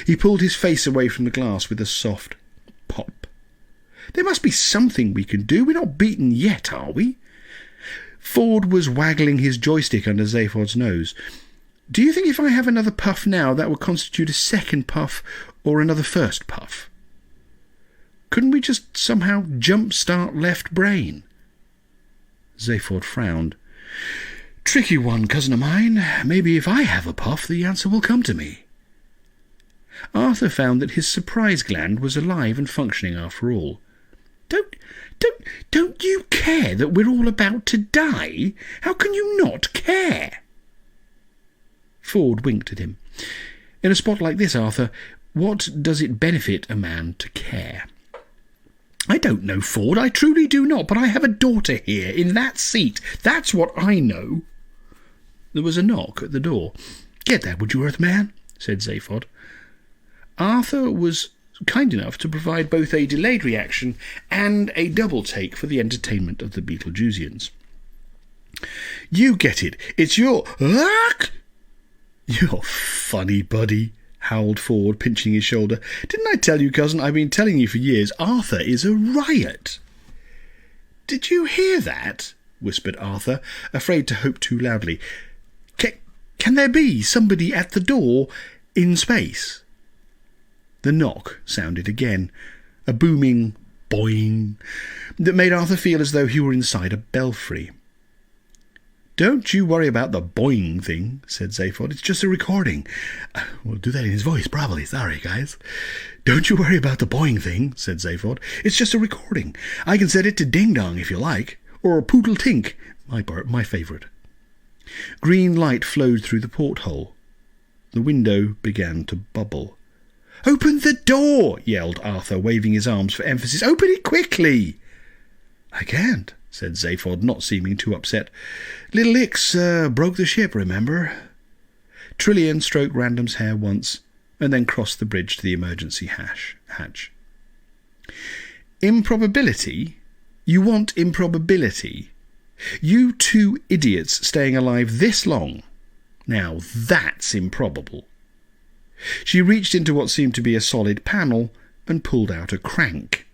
He pulled his face away from the glass with a soft pop. There must be something we can do. We're not beaten yet, are we? Ford was waggling his joystick under Zaphod's nose. Do you think if I have another puff now, that would constitute a second puff or another first puff? Couldn't we just somehow jump-start left brain? Zaphod frowned. Tricky one, cousin of mine. Maybe if I have a puff, the answer will come to me. Arthur found that his surprise gland was alive and functioning after all. Don't you care that we're all about to die? How can you not care? Ford winked at him. In a spot like this, Arthur, what does it benefit a man to care? I don't know, Ford, I truly do not, but I have a daughter here, in that seat. That's what I know. There was a knock at the door. Get that, would you, Earthman? Said Zaphod. Arthur was kind enough to provide both a delayed reaction and a double take for the entertainment of the Beetlejuiceans. You get it. It's your luck. You're funny, buddy, howled Ford, pinching his shoulder. Didn't I tell you, cousin? I've been telling you for years. Arthur is a riot. Did you hear that? Whispered Arthur, afraid to hope too loudly. Can there be somebody at the door in space? The knock sounded again, a booming boing that made Arthur feel as though he were inside a belfry. Don't you worry about the boing thing, said Zaphod. It's just a recording. We'll do that in his voice, probably. Sorry, guys. Don't you worry about the boing thing, said Zaphod. It's just a recording. I can set it to ding-dong if you like, or poodle-tink, my favourite. Green light flowed through the porthole. The window began to bubble. Open the door, yelled Arthur, waving his arms for emphasis. Open it quickly. I can't, said Zaphod, not seeming too upset. Little Ix broke the ship, remember? Trillian stroked Random's hair once, and then crossed the bridge to the emergency hatch. Improbability? You want improbability? You two idiots staying alive this long? Now that's improbable. She reached into what seemed to be a solid panel and pulled out a crank.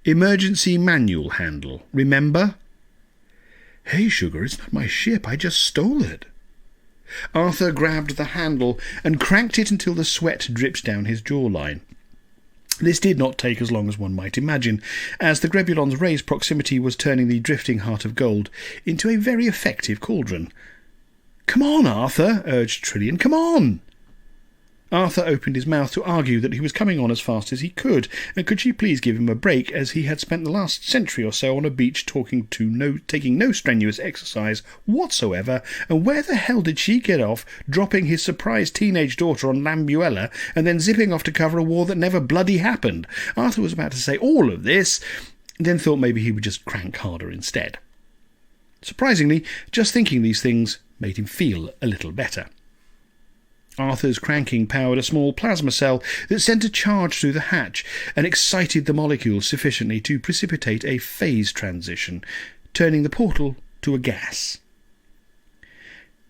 Emergency manual handle, remember? Hey, sugar, it's not my ship. I just stole it. Arthur grabbed the handle and cranked it until the sweat dripped down his jawline. This did not take as long as one might imagine, as the Grebulon's raised proximity was turning the drifting heart of gold into a very effective cauldron. Come on, Arthur, urged Trillian. Come on! Arthur opened his mouth to argue that he was coming on as fast as he could, and could she please give him a break, as he had spent the last century or so on a beach taking no strenuous exercise whatsoever, and where the hell did she get off, dropping his surprised teenage daughter on Lambuella, and then zipping off to cover a war that never bloody happened? Arthur was about to say all of this, then thought maybe he would just crank harder instead. Surprisingly, just thinking these things made him feel a little better. Arthur's cranking powered a small plasma cell that sent a charge through the hatch and excited the molecules sufficiently to precipitate a phase transition, turning the portal to a gas.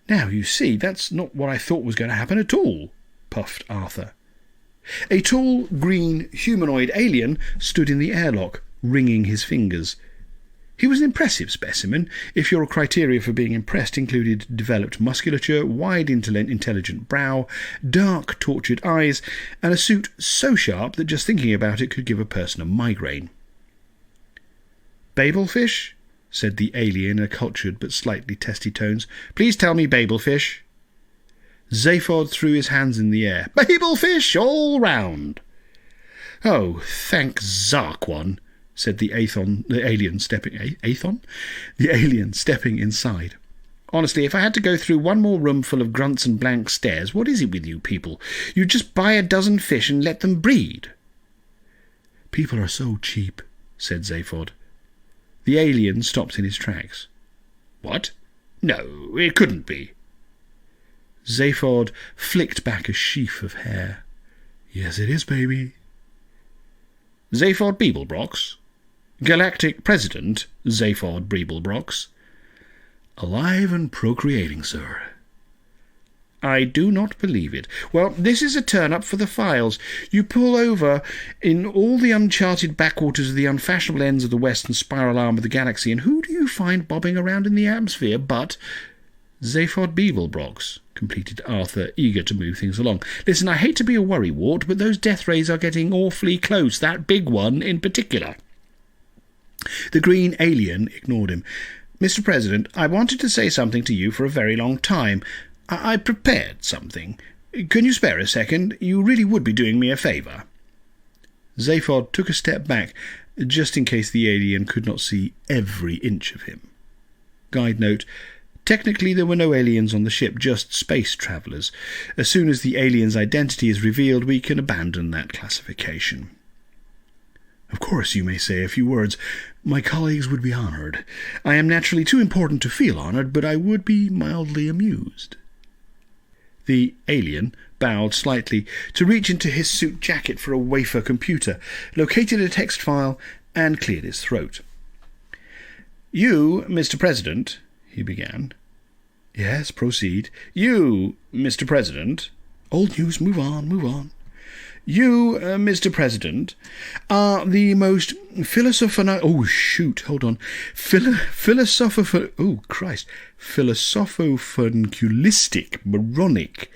Now, you see, that's not what I thought was going to happen at all, puffed Arthur. A tall, green, humanoid alien stood in the airlock, wringing his fingers. He was an impressive specimen, if your criteria for being impressed included developed musculature, wide intelligent brow, dark tortured eyes, and a suit so sharp that just thinking about it could give a person a migraine. "Babelfish?" said the alien in a cultured but slightly testy tones. "Please tell me Babelfish." Zaphod threw his hands in the air. "Babelfish all round." "Oh, thank Zarquon," said the alien stepping inside. "Honestly, if I had to go through one more room full of grunts and blank stares, what is it with you people? You just buy a dozen fish and let them breed." "People are so cheap," said Zaphod. The alien stopped in his tracks. "What? No, it couldn't be." Zaphod flicked back a sheaf of hair. "Yes, it is, baby." "Zaphod Beeblebrox? Galactic President Zaphod Beeblebrox?" "Alive and procreating, sir." "I do not believe it. Well, this is a turn-up for the files. You pull over in all the uncharted backwaters of the unfashionable ends of the western spiral arm of the galaxy, and who do you find bobbing around in the atmosphere but Zaphod Beeblebrox?" completed Arthur, eager to move things along. "Listen, I hate to be a worrywart, but those death rays are getting awfully close, that big one in particular." The green alien ignored him. "Mr. President, I wanted to say something to you for a very long time. I prepared something. Can you spare a second? You really would be doing me a favour." Zaphod took a step back, just in case the alien could not see every inch of him. Guide note: technically there were no aliens on the ship, just space travellers. As soon as the alien's identity is revealed, we can abandon that classification. "Of course you may say a few words. My colleagues would be honoured. I am naturally too important to feel honoured, but I would be mildly amused." The alien bowed slightly to reach into his suit jacket for a wafer computer, located a text file, and cleared his throat. "You, Mr. President," he began. "Yes, proceed." "You, Mr. President—" "Old news, move on. "You, Mr. President, are the most philosophofunculistic, moronic,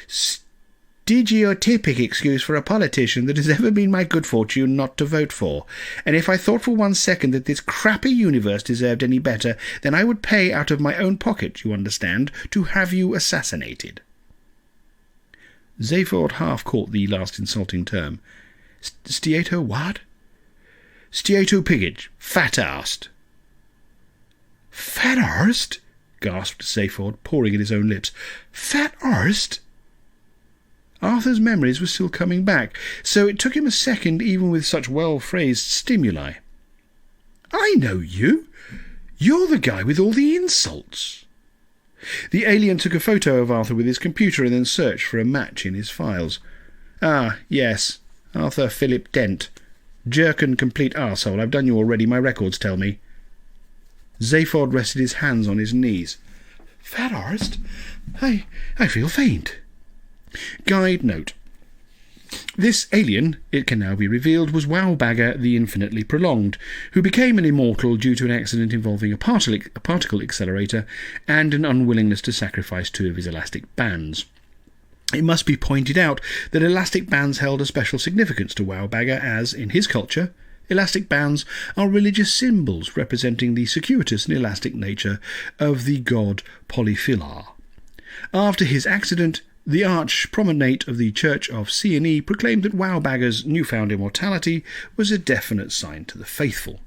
stereotypic excuse for a politician that has ever been my good fortune not to vote for. And if I thought for 1 second that this crappy universe deserved any better, then I would pay out of my own pocket, you understand, to have you assassinated." Zaphod half caught the last insulting term. "Steato what?" "Steatopigage. Fat-arsed." "Fat-arsed?" gasped Zaphod, pouring at his own lips. "Fat-arsed?" Arthur's memories were still coming back, so it took him a second even with such well-phrased stimuli. "I know you. You're the guy with all the insults." The alien took a photo of Arthur with his computer and then searched for a match in his files. "Ah, yes. Arthur Philip Dent. Jerk and complete arsehole. I've done you already, my records tell me." Zaphod rested his hands on his knees. "Fat-arsed? I feel faint." Guide note: this alien, it can now be revealed, was Wowbagger the Infinitely Prolonged, who became an immortal due to an accident involving a particle accelerator and an unwillingness to sacrifice 2 of his elastic bands. It must be pointed out that elastic bands held a special significance to Wowbagger as, in his culture, elastic bands are religious symbols representing the circuitous and elastic nature of the god Polyphilar. After his accident, the arch-promenate of the Church of C&E proclaimed that Wowbagger's newfound immortality was a definite sign to the faithful.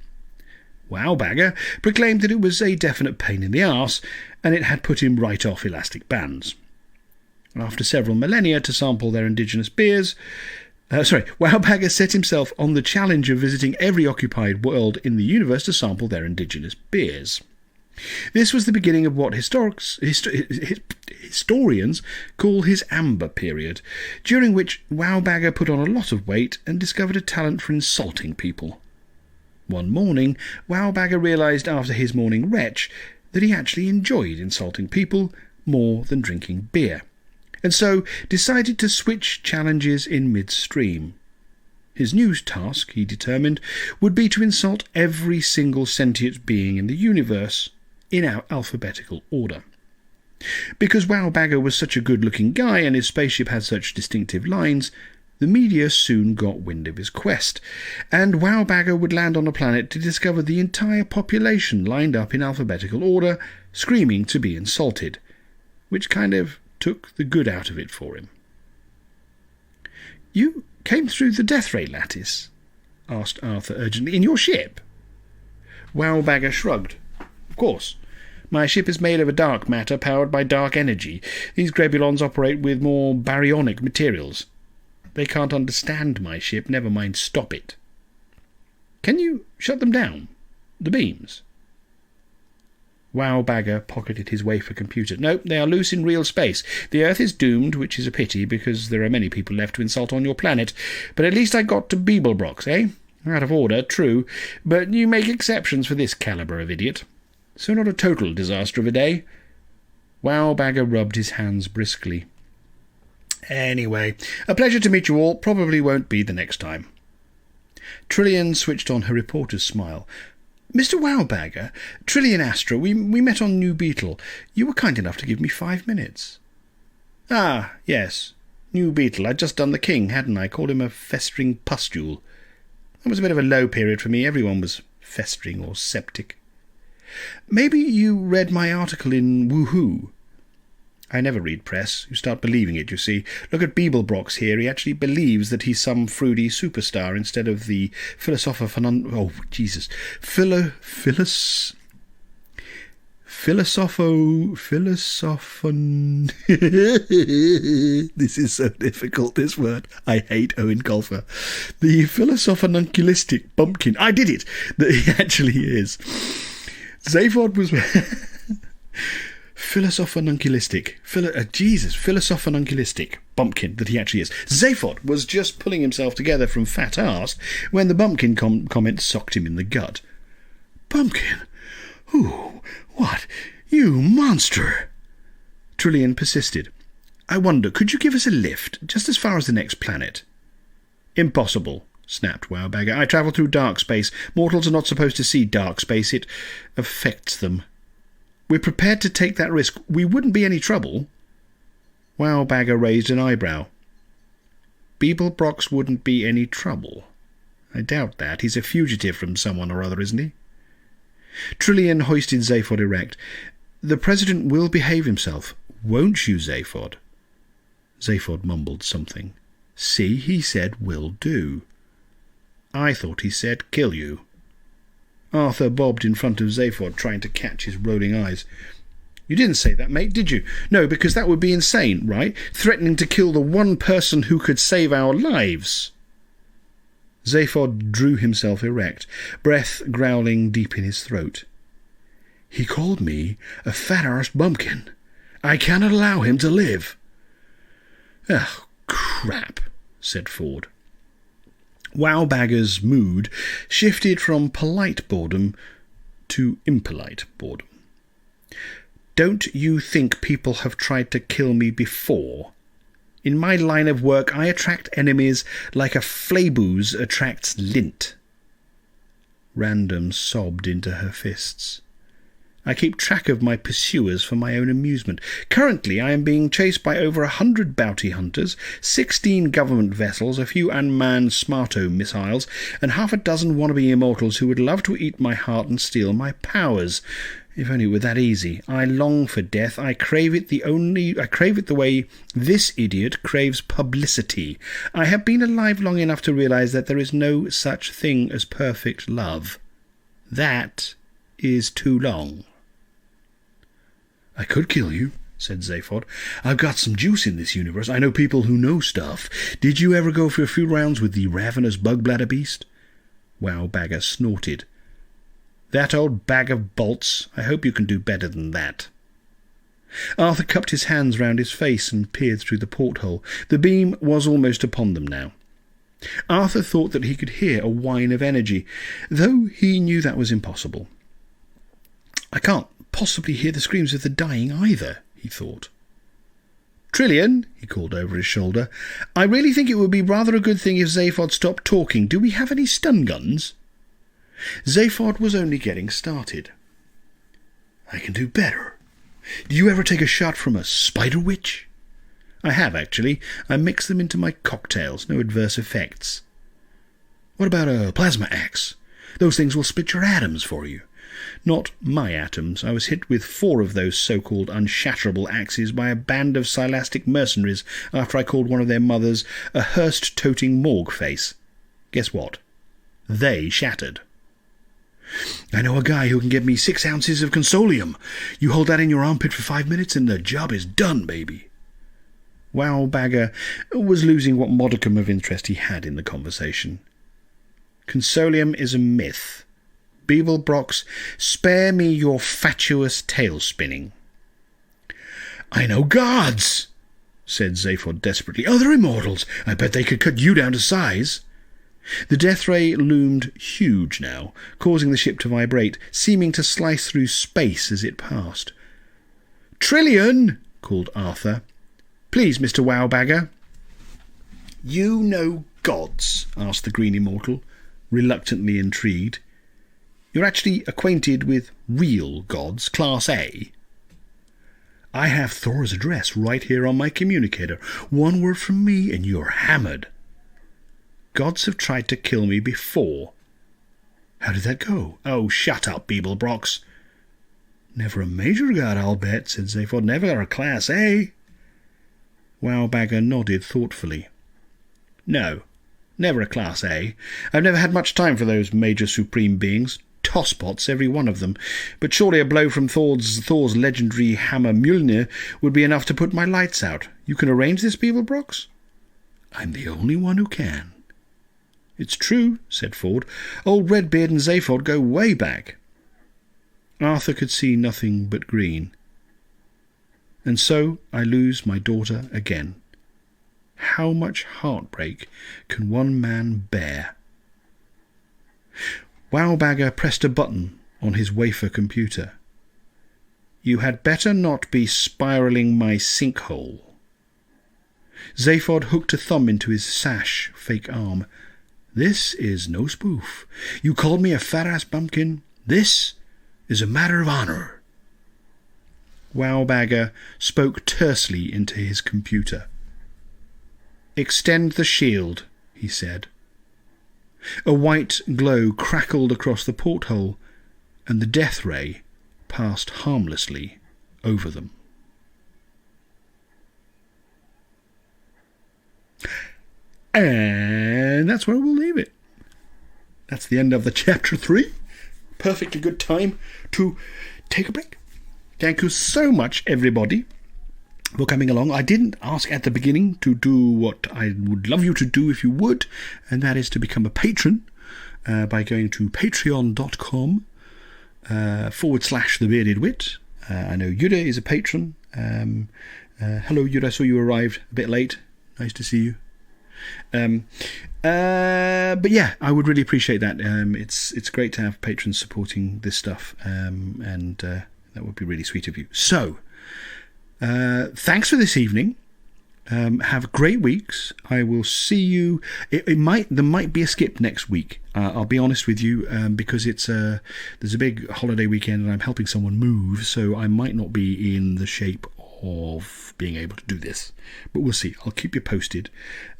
Wowbagger proclaimed that it was a definite pain in the arse, and it had put him right off elastic bands. After several millennia to sample their indigenous beers, Wowbagger set himself on the challenge of visiting every occupied world in the universe to sample their indigenous beers. This was the beginning of what historians call his amber period, during which Wowbagger put on a lot of weight and discovered a talent for insulting people. One morning, Wowbagger realised after his morning retch that he actually enjoyed insulting people more than drinking beer, and so decided to switch challenges in midstream. His new task, he determined, would be to insult every single sentient being in the universe in our alphabetical order. Because Wowbagger was such a good-looking guy and his spaceship had such distinctive lines, the media soon got wind of his quest, and Wowbagger would land on a planet to discover the entire population lined up in alphabetical order, screaming to be insulted, which kind of took the good out of it for him. "You came through the death ray lattice?" asked Arthur urgently. "In your ship?" Wowbagger shrugged. "Of course. My ship is made of a dark matter powered by dark energy. These Grebulons operate with more baryonic materials. They can't understand my ship, never mind stop it." "Can you shut them down? The beams?" Wowbagger pocketed his wafer computer. "No, they are loose in real space. The Earth is doomed, which is a pity, because there are many people left to insult on your planet. But at least I got to Beeblebrox, eh? Out of order, true, but you make exceptions for this calibre of idiot. So not a total disaster of a day." Wowbagger rubbed his hands briskly. "Anyway, a pleasure to meet you all. Probably won't be the next time." Trillian switched on her reporter's smile. "Mr. Wowbagger, Trillian Astra, we met on New Beetle. You were kind enough to give me 5 minutes." "Ah, yes, New Beetle. I'd just done the king, hadn't I? Called him a festering pustule. That was a bit of a low period for me. Everyone was festering or septic." "Maybe you read my article in Woohoo." "I never read press. You start believing it, you see. Look at Beeblebrox here. He actually believes that he's some fruity superstar instead of the philosopho... Oh, Jesus. Philosophon... This is so difficult, this word. I hate Owen Colfer. The philosophonuncilistic bumpkin. I did it! That he actually is. Zaphod was... Philosophonuncilistic bumpkin that he actually is. Zaphod was just pulling himself together from fat arse when the bumpkin comment socked him in the gut. "Bumpkin? Ooh, what? You monster!" Trillian persisted. "I wonder, could you give us a lift, just as far as the next planet?" "Impossible," snapped Wowbagger. "I travel through dark space. Mortals are not supposed to see dark space. It affects them. We're prepared to take that risk. We wouldn't be any trouble." Wowbagger raised an eyebrow. "Beeblebrox wouldn't be any trouble? I doubt that. He's a fugitive from someone or other, isn't he?" Trillian hoisted Zaphod erect. "The President will behave himself. Won't you, Zaphod?" Zaphod mumbled something. "See, he said will do." "I thought he said kill you." Arthur bobbed in front of Zaphod, trying to catch his rolling eyes. "You didn't say that, mate, did you? No, because that would be insane, right? Threatening to kill the one person who could save our lives." Zaphod drew himself erect, breath growling deep in his throat. "He called me a fat-arsed bumpkin. I cannot allow him to live." "Oh, crap," said Ford. Wowbagger's mood shifted from polite boredom to impolite boredom. "Don't you think people have tried to kill me before? In my line of work, I attract enemies like a flaboose attracts lint." Random sobbed into her fists. "I keep track of my pursuers for my own amusement. Currently, I am being chased by over 100 bounty hunters, 16 government vessels, a few unmanned Smarto missiles, and half a dozen wannabe immortals who would love to eat my heart and steal my powers. If only it were that easy. I long for death. I crave it the way this idiot craves publicity. I have been alive long enough to realize that there is no such thing as perfect love. That is too long." "I could kill you," said Zaphod. "I've got some juice in this universe. I know people who know stuff. Did you ever go for a few rounds with the ravenous bug-bladder beast?" Wowbagger snorted. "That old bag of bolts. I hope you can do better than that." Arthur cupped his hands round his face and peered through the porthole. The beam was almost upon them now. Arthur thought that he could hear a whine of energy, though he knew that was impossible. "I can't possibly hear the screams of the dying either," he thought. Trillion, he called over his shoulder, I really think it would be rather a good thing if Zaphod stopped talking. Do we have any stun guns? Zaphod was only getting started. I can do better. Do you ever take a shot from a spider witch? I have, actually. I mix them into my cocktails. No adverse effects. What about a plasma axe? Those things will split your atoms for you. Not my atoms. I was hit with 4 of those so-called unshatterable axes by a band of Silastic mercenaries after I called one of their mothers a Hearst-toting morgue face. Guess what? They shattered. I know a guy who can give me 6 ounces of consolium. You hold that in your armpit for 5 minutes and the job is done, baby. Wowbagger was losing what modicum of interest he had in the conversation. Consolium is a myth. Beeblebrox, spare me your fatuous tale-spinning. I know guards, said Zaphod desperately. Other immortals. I bet they could cut you down to size. The death ray loomed huge now, causing the ship to vibrate, seeming to slice through space as it passed. Trillion, called Arthur. Please, Mr. Wowbagger. You know gods? Asked the green immortal, reluctantly intrigued. You're actually acquainted with real gods, Class A? I have Thor's address right here on my communicator. 1 word from me and you're hammered. Gods have tried to kill me before. How did that go? Oh, shut up, Beeblebrox. Never a major god, I'll bet, said Zaphod. Never a Class A. Wowbagger nodded thoughtfully. No, never a Class A. I've never had much time for those major supreme beings. Tosspots, every one of them. But surely a blow from Thor's legendary hammer Mjolnir would be enough to put my lights out. You can arrange this, Beeblebrox? I'm the only one who can. It's true, said Ford. Old Redbeard and Zaphod go way back. Arthur could see nothing but green. And so I lose my daughter again. How much heartbreak can one man bear? Wowbagger pressed a button on his wafer computer. You had better not be spiralling my sinkhole. Zaphod hooked a thumb into his sash, fake arm. This is no spoof. You called me a fat-ass bumpkin. This is a matter of honour. Wowbagger spoke tersely into his computer. Extend the shield, he said. A white glow crackled across the porthole, and the death ray passed harmlessly over them. And that's where we'll leave it. That's the end of the chapter 3. Perfectly good time to take a break. Thank you so much, everybody, for coming along. I didn't ask at the beginning to do what I would love you to do if you would, and that is to become a patron by going to patreon.com /The Bearded Wit. I know Yuda is a patron. Hello, Yuda. I saw you arrived a bit late. Nice to see you. But yeah, I would really appreciate that. It's great to have patrons supporting this stuff, and that would be really sweet of you. So, thanks for this evening. Have great weeks. I will see you. There might be a skip next week. I'll be honest with you, because there's a big holiday weekend and I'm helping someone move, so I might not be in the shape of being able to do this, but we'll see. I'll keep you posted,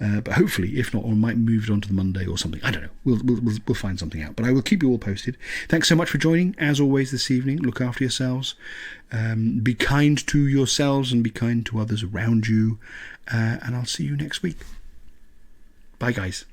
but hopefully, if not, I might move it on to the Monday or something. I don't know. We'll find something out, but I will keep you all posted. Thanks so much for joining, as always, this evening. Look after yourselves, be kind to yourselves and be kind to others around you, and I'll see you next week. Bye, guys.